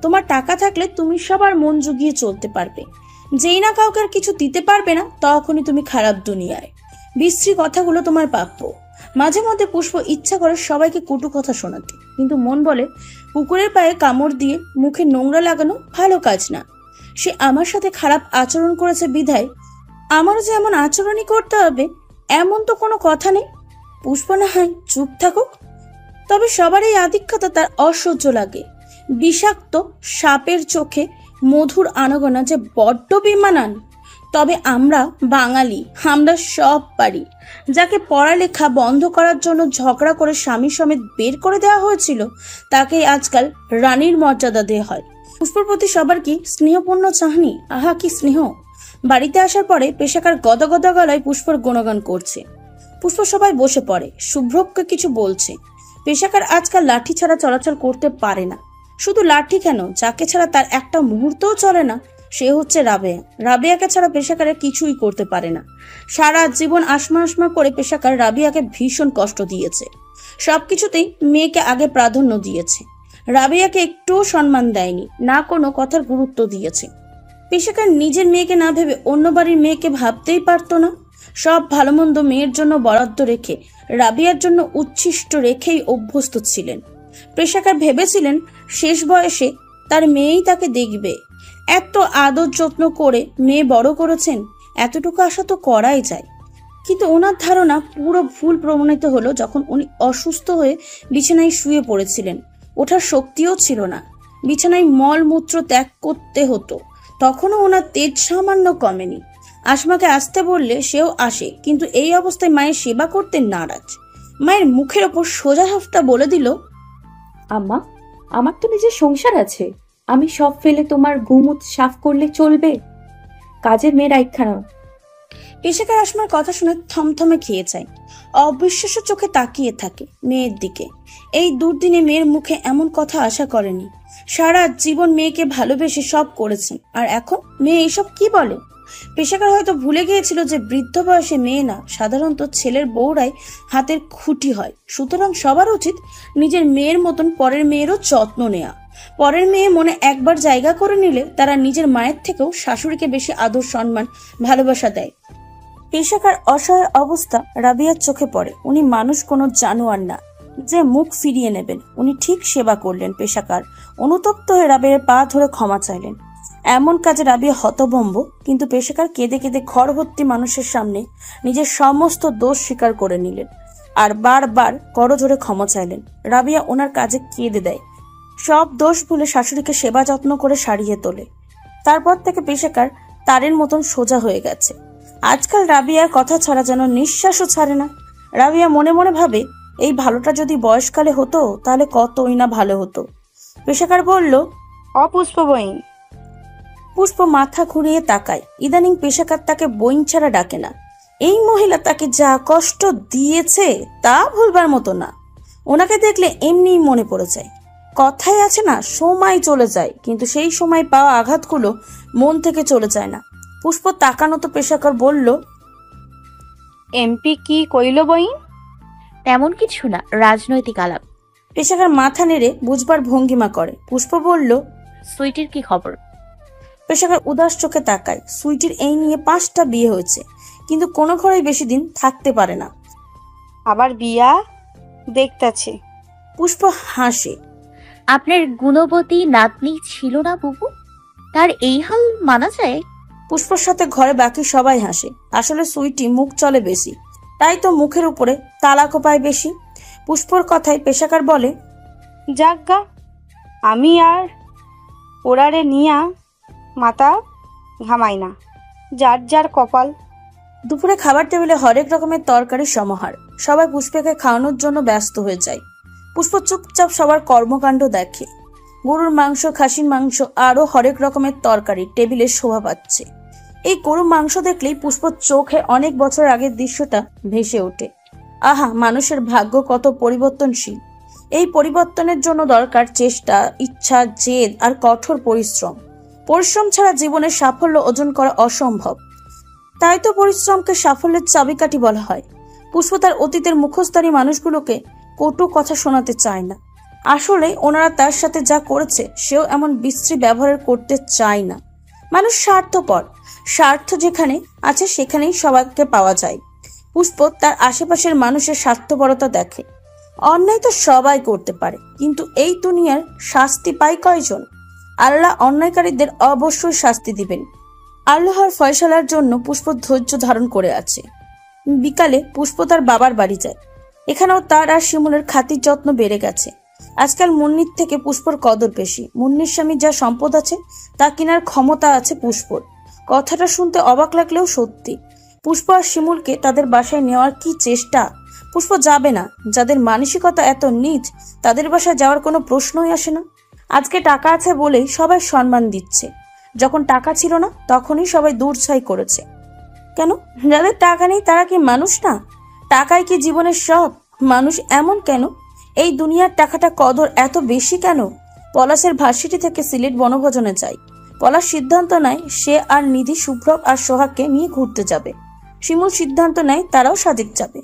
তোমার টাকা থাকলে তুমি সবার মন জুগিয়ে চলতে পারবে। যেই না কাউকে আর কিছু দিতে পারবে না, তখনই তুমি খারাপ দুনিয়ায়। বিশ্রী কথাগুলো তোমার প্রাপ্য। মাঝে মধ্যে পুষ্প ইচ্ছা করে সবাইকে কটু কথা শোনাতে, কিন্তু মন বলে কুকুরের পায়ে কামড় দিয়ে মুখে নোংরা লাগানো ভালো কাজ না। সে আমার সাথে খারাপ আচরণ করেছে বিধায় আমারও যে এমন আচরণই করতে হবে এমন তো কোনো কথা নেই। পুষ্প না হয় চুপ থাকুক, তবে সবার এই আধিক্যতা তার অসহ্য লাগে। বিষাক্ত সাপের চোখে মধুর আনাগোনা যে বড্ড বিমানান। তবে আমরা বাঙালি, আমরা সব পারি। যাকে পড়ালেখা বন্ধ করার জন্য ঝগড়া করে স্বামী সমেত বের করে দেওয়া হয়েছিল, তাকে আজকাল রানীর মর্যাদা দেওয়া হয়। পুষ্পর প্রতি সবার কি স্নেহপূর্ণ চাহনি, আহা কি স্নেহ। বাড়িতে আসার পরে পেশাকার গদগদ গলায় পুষ্পর গুণগান করছে। পুষ্প সবাই বসে পড়ে, শুভ্রকে কিছু বলছে। পেশাকার আজকাল লাঠি ছাড়া চলাচল করতে পারে না। শুধু লাঠি কেন, যাকে ছাড়া তার একটা মুহূর্তও চলে না সে হচ্ছে রাবেয়া। রাবেয়াকে ছাড়া পেশাকারের কিছুই করতে পারে না। সারা জীবন আসমা আসমা করে পেশাকার রাবিয়াকে ভীষণ কষ্ট দিয়েছে। সবকিছুতেই মেয়েকে আগে প্রাধান্য দিয়েছে। রাবেয়াকে একটুও সম্মান দেয়নি, না কোনো কথার গুরুত্ব দিয়েছে। পেশাকার নিজের মেয়েকে না ভেবে অন্য বাড়ির মেয়েকে ভাবতেই পারতো না। সব ভালো মন্দ মেয়ের জন্য বরাদ্দ রেখে রাবিয়ার জন্য উচ্ছিষ্ট রেখেই অভ্যস্ত ছিলেন। পেশাকার ভেবেছিলেন শেষ বয়সে তার মেয়েই তাকে দেখবে। এত আদর যত্ন করে মেয়ে বড় করেছেন, এতটুকু আশা তো করাই যায়। কিন্তু ওনার ধারণা পুরো ভুল প্রমাণিত হলো যখন উনি অসুস্থ হয়ে বিছানায় শুয়ে পড়েছিলেন। ওঠার শক্তিও ছিল না, বিছানায় মলমূত্র ত্যাগ করতে হতো। তখনও ওনার তেজ সামান্য কমেনি। আসমাকে আসতে বললে সেও আসে, কিন্তু এই অবস্থায় মায়ের সেবা করতে নারাজ। মায়ের মুখের ওপর সোজা হাফটা বলে দিল, আম্মা, আমার তো নিজের সংসার আছে, আমি সব ফেলে তোমার গুমুত সাফ করলে চলবে? কাজের মেয়ের আইখানা। পেশাকার আসমার কথা শুনে থমথমে খেয়ে যায়। অবিশ্বাস্য চোখে তাকিয়ে থাকে মেয়ের দিকে। এই দুর্দিনে মেয়ের মুখে এমন কথা আশা করেনি। সারা জীবন মেয়েকে ভালোবেসে সব করেছেন, আর এখন মেয়ে এইসব কি বলে? পেশাকার হয়তো ভুলে গিয়েছিল যে বৃদ্ধ বয়সে মেয়ে না, সাধারণত ছেলের বউরাই হাতের খুঁটি হয়। সুতরাং সবার উচিত নিজের মেয়ের মতন পরের মেয়েরও যত্ন নেয়া। পরের মেয়ে মনে একবার জায়গা করে নিলে তারা নিজের মায়ের থেকেও শাশুড়িকে বেশি আদর, সম্মান, ভালোবাসা দেয়। পেশাকার অসহায় অবস্থা রাবিয়ার চোখে পড়ে। উনি মানুষ, কোনো জানোয়ার না যে মুখ ফিরিয়ে নেবেন। উনি ঠিক সেবা করলেন। পেশাকার অনুতপ্ত হয়ে রাবিয়ার পা ধরে ক্ষমা চাইলেন। এমন কাজে রাবিয়া হতভম্ব, কিন্তু পেশাকার কেঁদে কেঁদে ঘর ভর্তি মানুষের সামনে নিজের সমস্ত দোষ স্বীকার করে নিলেন আর বারবার করজোড়ে ক্ষমা চাইলেন। রাবিয়া ওনার কাজে কেঁদে দেয়, সব দোষ ভুলে শাশুড়িকে সেবা যত্ন করে সারিয়ে তোলে। তারপর থেকে পেশাকার তারের মতন সোজা হয়ে গেছে। আজকাল রাবিয়ার কথা ছাড়া যেন নিঃশ্বাসও ছাড়ে না। রাবিয়া মনে মনে ভাবে, এই ভালোটা যদি বয়সকালে হতো তাহলে কতই না ভালো হতো। পেশাকার বলল, অপুষ্প বইন। পুষ্প মাথা ঘুরিয়ে তাকায়। ইদানিং পেশাকার তাকে বইন ছাড়া ডাকে না। এই মহিলা তাকে যা কষ্ট দিয়েছে তা ভুলবার মতো না। ওনাকে দেখলে এমনিই মনে পড়ে যায়। কথাই আছে না, সময় চলে যায়, কিন্তু সেই সময় পাওয়া আঘাতগুলো মন থেকে চলে যায় না। পুষ্প তাকানো তো পেশাকার বলল, এমপি কি কইল বইন? তেমন কিছু না, রাজনৈতিক আলাপ। পেশাকার মাথা নেড়ে বুঝবার ভঙ্গিমা করে। পুষ্প বলল, সুইটির কি খবর? পেশাকার উদাস চোখে তাকায়। সুইটির এই নিয়ে 5টা বিয়ে হয়েছে, কিন্তু কোনো ঘরেই বেশি দিন থাকতে পারে না। আবার বিয়া দেখতাছে। পুষ্প হাসে। আপনার গুণবতী নাতনি ছিল না বুবু, তার এই হাল মানা যায়? পুষ্পর সাথে ঘরে বাকি সবাই হাসে। আসলে সুইটি মুখ চলে বেশি, তাই তো মুখের উপরে তালাকও পায় বেশি। পুষ্পর কথায় পেশাকার বলে, যাজ্ঞা, আমি আর ওরারে নিয়া মাথা ঘামাই না, যার যার কপাল। দুপুরে খাবার টেবিলে হরেক রকমের তরকারির সমাহার। সবাই পুষ্পকে খাওয়ানোর জন্য ব্যস্ত হয়ে যায়। পুষ্প চুপচাপ সবার কর্মকাণ্ড দেখে। গরুর মাংস, খাসির মাংস, আরো হরেক রকমের তরকারি টেবিলে শোভা পাচ্ছে। এই গরুর মাংস দেখলেই পুষ্প চোখে অনেক বছর আগের দৃশ্যটা ভেসে ওঠে। আহা, মানুষের ভাগ্য কত পরিবর্তনশীল। এই পরিবর্তনের জন্য দরকার চেষ্টা, ইচ্ছা, জেদ আর কঠোর পরিশ্রম। পরিশ্রম ছাড়া জীবনের সাফল্য অর্জন করা অসম্ভব। তাই তো পরিশ্রমকে সাফল্যের চাবিকাঠি বলা হয়। পুষ্প তার অতীতের মুখোশধারী মানুষগুলোকে কটু কথা শোনাতে চায় না। আসলে ওনারা তার সাথে যা করেছে সেও এমন বিশ্রী ব্যবহার করতে চায় না। মানুষ স্বার্থপর, স্বার্থ যেখানে আছে সেখানেই সবাইকে পাওয়া যায়। পুষ্প তার আশেপাশের মানুষের স্বার্থপরতা দেখে। অন্যায় তো সবাই করতে পারে, কিন্তু এই দুনিয়ার শাস্তি পায় কয়জন? আল্লাহ অন্যায়কারীদের অবশ্যই শাস্তি দিবেন। আল্লাহর ফয়সালার জন্য পুষ্প ধৈর্য ধারণ করে আছে। বিকালে পুষ্প তার বাবার বাড়ি যায়। এখানেও তার আর শিমুলের খাতির যত্ন বেড়ে গেছে। আজকাল মুন্নির থেকে পুষ্পর কদর বেশি। মুন্নির স্বামী যা সম্পদ আছে তা কেনার ক্ষমতা আছে পুষ্পর। কথাটা শুনতে অবাক লাগলেও সত্যি। পুষ্প আর শিমুলকে তাদের বাসায় নেওয়ার কি চেষ্টা! পুষ্প যাবে না। যাদের মানসিকতা এত নীচ তাদের বাসায় যাওয়ার কোনো প্রশ্নই আসে না। আজকে টাকা আছে বলেই সবাই সম্মান দিচ্ছে, যখন টাকা ছিল না তখনই সবাই দূরছাই করেছে। কেন, যাদের টাকা নেই তারা কি মানুষ না? টাকাই কি জীবনের সব? মানুষ এমন কেন? এই দুনিয়ার টাকাটা কদর এত বেশি কেন? পলাশের ভার্সিটি থেকে সিলেট বনভোজনে যায়। পলাশ সিদ্ধান্ত নেয় সে আর নিধি, শুভ্রব আর সোহাগকে নিয়ে ঘুরতে যাবে। শিমুল সিদ্ধান্ত নেয় তারাও সাজেক যাবে।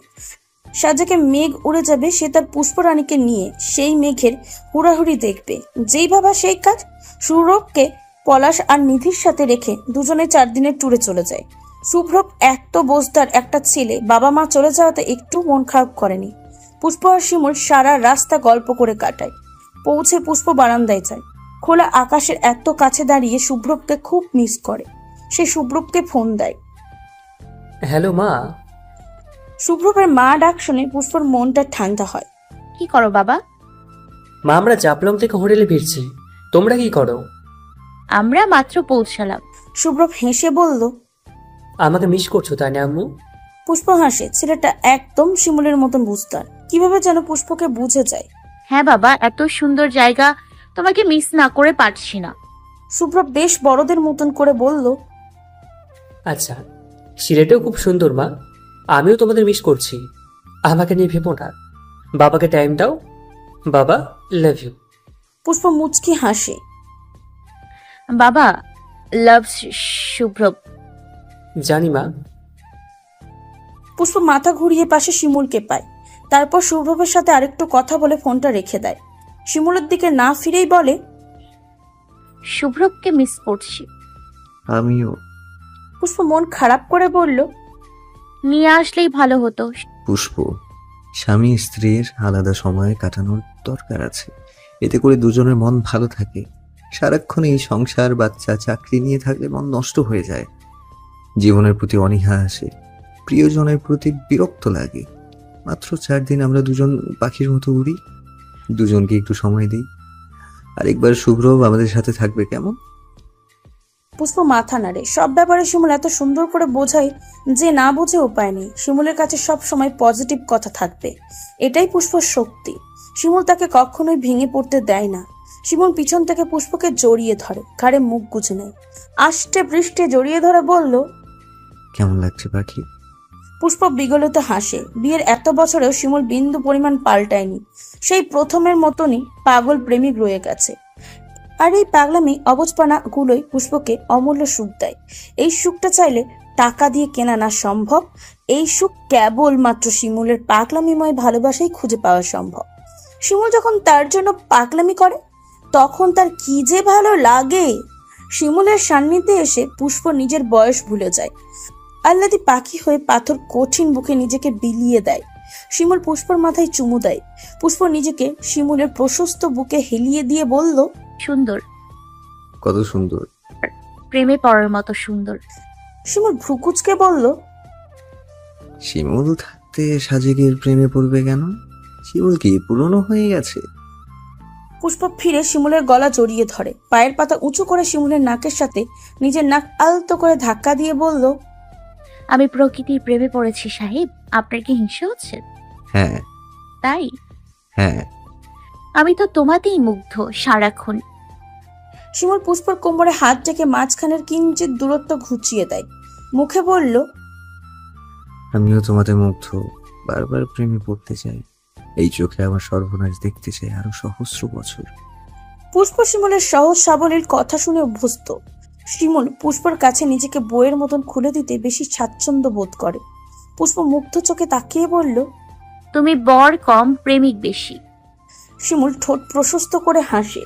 সাজেকে মেঘ উড়ে যাবে, সে তার পুষ্পরানীকে নিয়ে সেই মেঘের হুড়াহুড়ি দেখবে। যেই ভাবা সেই কাজ। শুভ্রবকে পলাশ আর নিধির সাথে রেখে দুজনে 4 দিনের ট্যুরে চলে যায়। শুভ্রব এত বোঝদার একটা ছেলে, বাবা মা চলে যাওয়াতে একটু মন খারাপ করেনি। পুষ্প আর শিমুল সারা রাস্তা গল্প করে কাটায়। পৌঁছে পুষ্প বারান্দায় যায়। খোলা আকাশের এত কাছে দাঁড়িয়ে শুভ্রবকে খুব মিস করে। সে শুভ্রবকে ফোন দেয়। হ্যালো মা। শুভ্রবের মা ডাক শুনে পুষ্পর মনটা ঠান্ডা হয়। কি করো বাবা? মা, আমরা জাপলং থেকে হোটেলে ফিরছি, তোমরা কি করো? আমরা মাত্র পৌঁছালাম। শুভ্রব হেসে বলল, আমাকে মিস করছো তাই না আম্মু? পুষ্প হাসে। ছেলেটা একদম শিমুলের মতন বুঝতার, কিভাবে যেন পুষ্পকে বুঝে যায়। হ্যাঁ বাবা, এত সুন্দর জায়গা, তোমাকে মিস না করে পারছি না। শুভ্রব বেশ বড়দের মতন করে বলল, আচ্ছা, সিলেটেও খুব সুন্দর মা, আমিও তোমাদের মিস করছি। আমাকে নিয়ে ভেবো না, বাবাকে টাইম দাও। বাবা, লাভ ইউ। পুষ্প মুচকি হাসে। বাবা লাভ শুভ্রব। জানি মা। পুষ্প মাথা ঘুরিয়ে পাশে শিমুলকে পায়। তারপর শুভ্রবের সাথে আরেকটু কথা বলে ফোনটা রেখে দেয়। শিমুলের দিকে না ফিরেই বলে, শুভ্রবকে মিস করছি। আমিও। পুষ্প মন খারাপ করে বলল, নিয়ে আসলেই ভালো হতো। পুষ্প, স্বামী স্ত্রীর আলাদা সময় কাটানোর দরকার আছে, এতে করে দুজনের মন ভালো থাকে। সারাক্ষণ এই সংসার, বাচ্চা, চাকরি নিয়ে থাকলে মন নষ্ট হয়ে যায়। জীবনের প্রতি অনীহা আসে, প্রিয়জনের প্রতি বিরক্ত লাগে। মাত্র 4 দিন আমরা দুজন পাখির মতো উড়ি, দুজনকে একটু সময় দিই। আরেকবার শুভ্রব আমাদের সাথে থাকবে কেমন? পুষ্প মাথা নাড়ে। সব ব্যাপারে শিমুল এত সুন্দর করে বোঝায় যে না বুঝে উপায় নেই। শিমুলের কাছে সব সময় পজিটিভ কথা থাকবে, এটাই পুষ্পর শক্তি। শিমুল তাকে কখনোই ভেঙে পড়তে দেয় না। শিমুল পিছন থেকে পুষ্পকে জড়িয়ে ধরে, ঘাড়ে মুখ গুজে নেয়। আষ্টে পৃষ্ঠে জড়িয়ে ধরে বলল, কেমন লাগছে পাখি? পুষ্প বিগলিত হাসে। বিয়ের এত বছরেও শিমুল বিন্দু পরিমাণ পাল্টায়নি। সেই প্রথমের মতনই পাগল প্রেমিক রয়ে গেছে। আর এই পাগলামি অবচপানা গুলোই পুষ্পকে অমূল্য সুখ দেয়। এই সুখটা চাইলে টাকা দিয়ে কেনা না সম্ভব। এই সুখ কেবলমাত্র শিমুলের পাগলামিময় ভালোবাসাই খুঁজে পাওয়া সম্ভব। শিমুল যখন তার জন্য পাগলামি করে তখন তার কি যে ভালো লাগে। শিমুলের সান্নিধ্যে এসে পুষ্প নিজের বয়স ভুলে যায়। আহ্লাদি পাখি হয়ে পাথর কঠিন বুকে নিজেকে বিলিয়ে দেয়। শিমুল পুষ্পর মাথায় চুমু দেয়। পুষ্প নিজেকে শিমুলের প্রশস্ত বুকে হেলিয়ে দিয়ে বলল, সুন্দর। কত সুন্দর? প্রেমে পড়ার মতো সুন্দর। শিমুল ভ্রুকুচকে বলল, শিমুল থাকতে সাজেকের প্রেমে পড়বে কেন? শিমুল কি পুরনো হয়ে গেছে? পুষ্প ফিরে শিমুলের গলা জড়িয়ে ধরে। পায়ের পাতা উঁচু করে শিমুলের নাকের সাথে নিজের নাক আলতো করে ধাক্কা দিয়ে বলল, আমি প্রকৃতির প্রেমে পড়েছি সাহেব। আপনার কি হিংসা হচ্ছে? হ্যাঁ। তাই? হ্যাঁ। আমি তো তোমাতেই মুগ্ধ সারাক্ষণ। শিমুল পুষ্পর কোমরে হাত রেখে মাঝখানের কিঞ্চিত দূরত্ব ঘুচিয়ে দেয়। মুখে বলল, আমিও তোমাতে মুগ্ধ, বারবার প্রেমে পড়তে চাই। এই চোখে আমার সর্বনাশ দেখতে চাই আরো সহস্র বছর। পুষ্প শিমুলের সহজ সাবলীল কথা শুনে অভ্যস্ত। শিমুল পুষ্পর কাছে নিজেকে বইয়ের মতন খুলে দিতে বেশি স্বাচ্ছন্দ্য বোধ করে। পুষ্প মুগ্ধ চোখে তাকিয়ে বলল, তুমি বর কম, প্রেমিক বেশি। শিমুল ঠোঁট প্রশস্ত করে হাসে।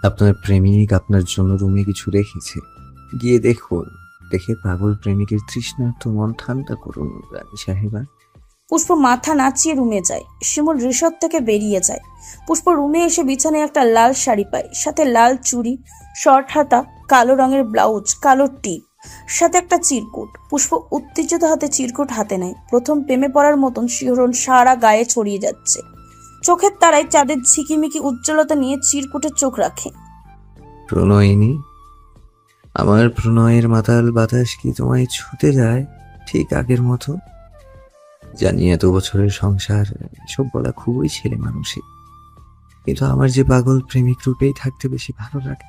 আপনার প্রেমিক আপনার জন্য রুমে কিছু রেখেছে, গিয়ে দেখুন। দেখে পাগল প্রেমিকের তৃষ্ণার্ত মন ঠান্ডা করুন রানী সাহেবা। পুষ্প মাথা নাচিয়ে রুমে যায়। শিমুল রিসর্ট থেকে বেরিয়ে যায়। পুষ্প রুমে এসে বিছানায় একটা লাল শাড়ি পায়, সাথে লাল চুড়ি, শর্ট হাতা, কালো রঙের ব্লাউজ, কালো টিপ, সাথে একটা চিরকুট। পুষ্প উত্তেজিত হাতে চিরকুট হাতে নেয়। প্রথম প্রেমে পড়ার মতন শিহরণ সারা গায়ে ছড়িয়ে যাচ্ছে। চোখের তারায় চাঁদের ঝিকিমিকি উজ্জ্বলতা নিয়ে চিরকুটে চোখ রাখে। প্রণয়িনী, আমার প্রণয়ের মাতাল বাতাস কি তোমায় ছুতে যায় ঠিক আগের মতো? জানি এত বছরের সংসার, এসব বলা খুবই ছেলে মানুষই। কিন্তু আমার যে পাগল প্রেমিক রূপেই থাকতে বেশি ভালো লাগে।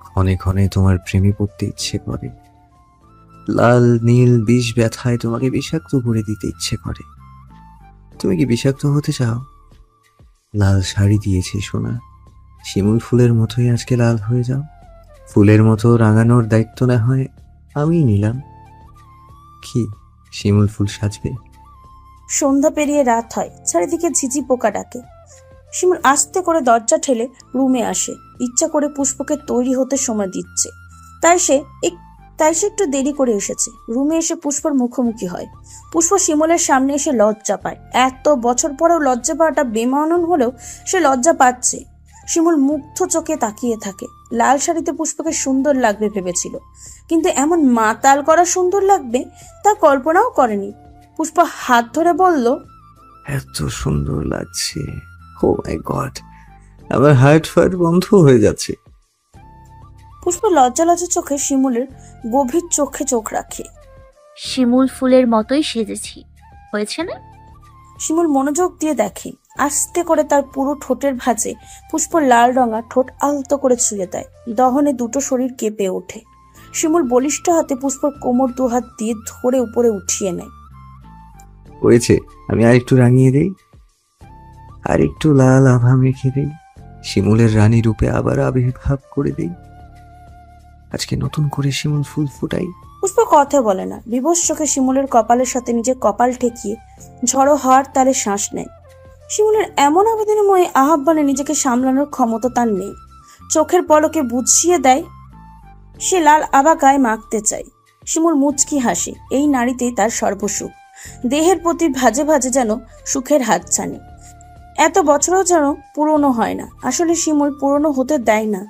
ক্ষণে ক্ষণে তোমার প্রেমে পড়তে ইচ্ছে করে। লাল নীল বিষ ব্যথায় তোমাকে বিষাক্ত করে দিতে ইচ্ছে করে। তুমি কি বিষাক্ত হতে চাও? লাল শাড়ি দিয়েছি সোনা, শিমুল ফুলের মতোই আজকে লাল হয়ে যাও। ফুলের মতো রাঙানোর দায়িত্ব না হয় আমিই নিলাম। কি শিমুল ফুল সাজবে? সন্ধ্যা পেরিয়ে রাত হয়, চারিদিকে ঝিঝি পোকা ডাকে। শিমুল আস্তে করে দরজা ঠেলে রুমে আসে। ইচ্ছা করে পুষ্পকে তৈরি হতে সময় দিচ্ছে, তাই সে একটু দেরি করে এসেছে। রুমে এসে পুষ্পর মুখোমুখি হয়। পুষ্প শিমুলের সামনে এসে লজ্জা পায়। এত বছর পরেও লজ্জা পাওয়াটা বেমানান হলেও সে লজ্জা পাচ্ছে। শিমুল মুগ্ধ চোখে তাকিয়ে থাকে। লাল শাড়িতে পুষ্পকে সুন্দর লাগবে ভেবেছিল, কিন্তু এমন মাতাল করা সুন্দর লাগবে তা কল্পনাও করেনি। পুষ্প হাত ধরে বলল, এত সুন্দর লাগছে, ও মাই গড, আমার হার্ট ফার্ট বন্ধ হয়ে যাচ্ছে। পুষ্প লজ্জা লজ্জা চোখে শিমুলের গভীর চোখে চোখ রাখে। শিমুল ফুলের মতোই সেজেছি, হয়েছে না? শিমুল মনোযোগ দিয়ে দেখে। আস্তে করে তার পুরো ঠোঁটের ভাঁজে পুষ্প লাল রঙা ঠোঁট আলতো করে ছুঁয়ে দেয়। দহনে দুটো শরীর কেঁপে ওঠে। শিমুল বলিষ্ঠ হাতে পুষ্পর কোমর দুহাত দিয়ে ধরে উপরে উঠিয়ে নেয়। হয়েছে, আমি আর একটু রাঙিয়ে দেই, আর একটু লাল আভা মেখে দেই, শিমুলের রানী রূপে আবার আবির্ভাব করে দেই। আজকে নতুন করে শিমুল ফুল ফুটাই। পুষ্প কথা বলে না, বিবশ চোখে শিমুলের কপালের সাথে নিজের কপাল ঠেকিয়ে ঝড়ো হওয়ার তালে শ্বাস নেয়। শিমুলের এমন আবেদনময় আহ্বানে নিজেকে সামলানোর ক্ষমতা তার নেই। চোখের পলকে বুঝিয়ে দেয় সে লাল আভা গায়ে মাখতে চায়। শিমুল মুচকি হাসে। এই নারীতেই তার সর্বসুখ। দেহের প্রতি ভাজে ভাজে যেন সুখের হাত ছানে। এত বছরও যেন পুরনো হয় না। আসলে শিমুল পুরনো হতে দেয় না।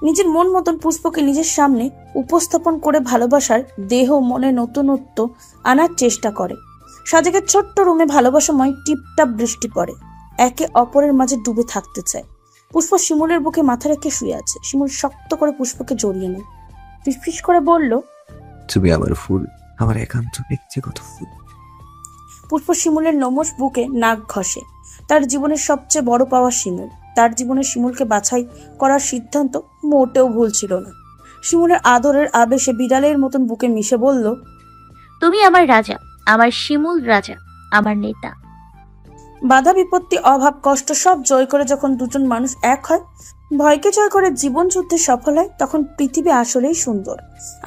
নিজের মন মতন পুষ্পকে নিজের সামনে উপস্থাপন করে ভালোবাসার দেহ মনে নতুনত্ব আনার চেষ্টা করে। সাজেকের ছোট্ট রুমে ভালোবাসাময় টিপটাপ বৃষ্টি পড়ে। একে অপরের মাঝে ডুবে থাকতে চায়। পুষ্প শিমুলের বুকে মাথা রেখে শুয়ে আছে। শিমুল শক্ত করে পুষ্পকে জড়িয়ে নেয়। ফিসফিস করে বলল, তুমি আমার ফুল, আমার একান্ত ব্যক্তিগত ফুল। পুষ্প শিমুলের নমস বুকে নাক ঘষে। তার জীবনের সবচেয়ে বড় পাওয়া শিমুল। তার জীবনে শিমুলকে বাছাই করার সিদ্ধান্ত মোটেও ভুল ছিল না। শিমুলের আদরের আবেশে বিড়ালের মতন বুকে মিশে বলল, তুমি আমার রাজা, আমার শিমুল রাজা, আমার নেতা। বাধা বিপত্তি অভাব কষ্ট সব জয় করে যখন দুজন মানুষ এক হয়, ভয়কে জয় করে জীবন যুদ্ধে সফল হয়, তখন পৃথিবী আসলেই সুন্দর।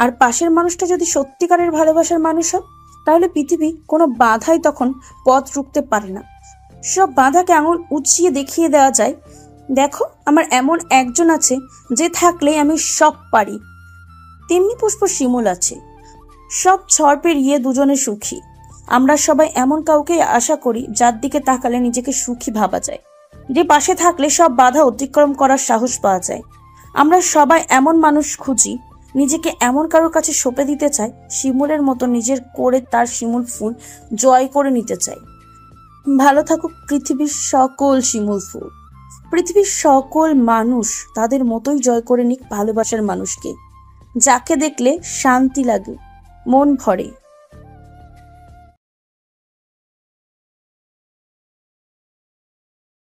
আর পাশের মানুষটা যদি সত্যিকারের ভালোবাসার মানুষ হয়, তাহলে পৃথিবী কোনো বাধাই তখন পথ রুখতে পারে না। সব বাধাকে আঙুল উঁচিয়ে দেখিয়ে দেওয়া যায়, দেখো আমার এমন একজন আছে যে থাকলে আমি সব পারি। তেমনি পুষ্প শিমুল আছে, সব ঝড় পেরিয়ে দুজনে সুখী। আমরা সবাই এমন কাউকে আশা করি যার দিকে তাকালে নিজেকে সুখী ভাবা যায়, যে পাশে থাকলে সব বাধা অতিক্রম করার সাহস পাওয়া যায়। আমরা সবাই এমন মানুষ খুঁজি, নিজেকে এমন কারোর কাছে সঁপে দিতে চাই, শিমুলের মতো নিজের করে তার শিমুল ফুল জয় করে নিতে চাই। ভালো থাকুক পৃথিবীর সকল শিমুল ফুল। পৃথিবীর সকল মানুষ তাদের মতোই জয় করে নিক ভালোবাসার মানুষকে, যাকে দেখলে শান্তি লাগে, মন ভরে।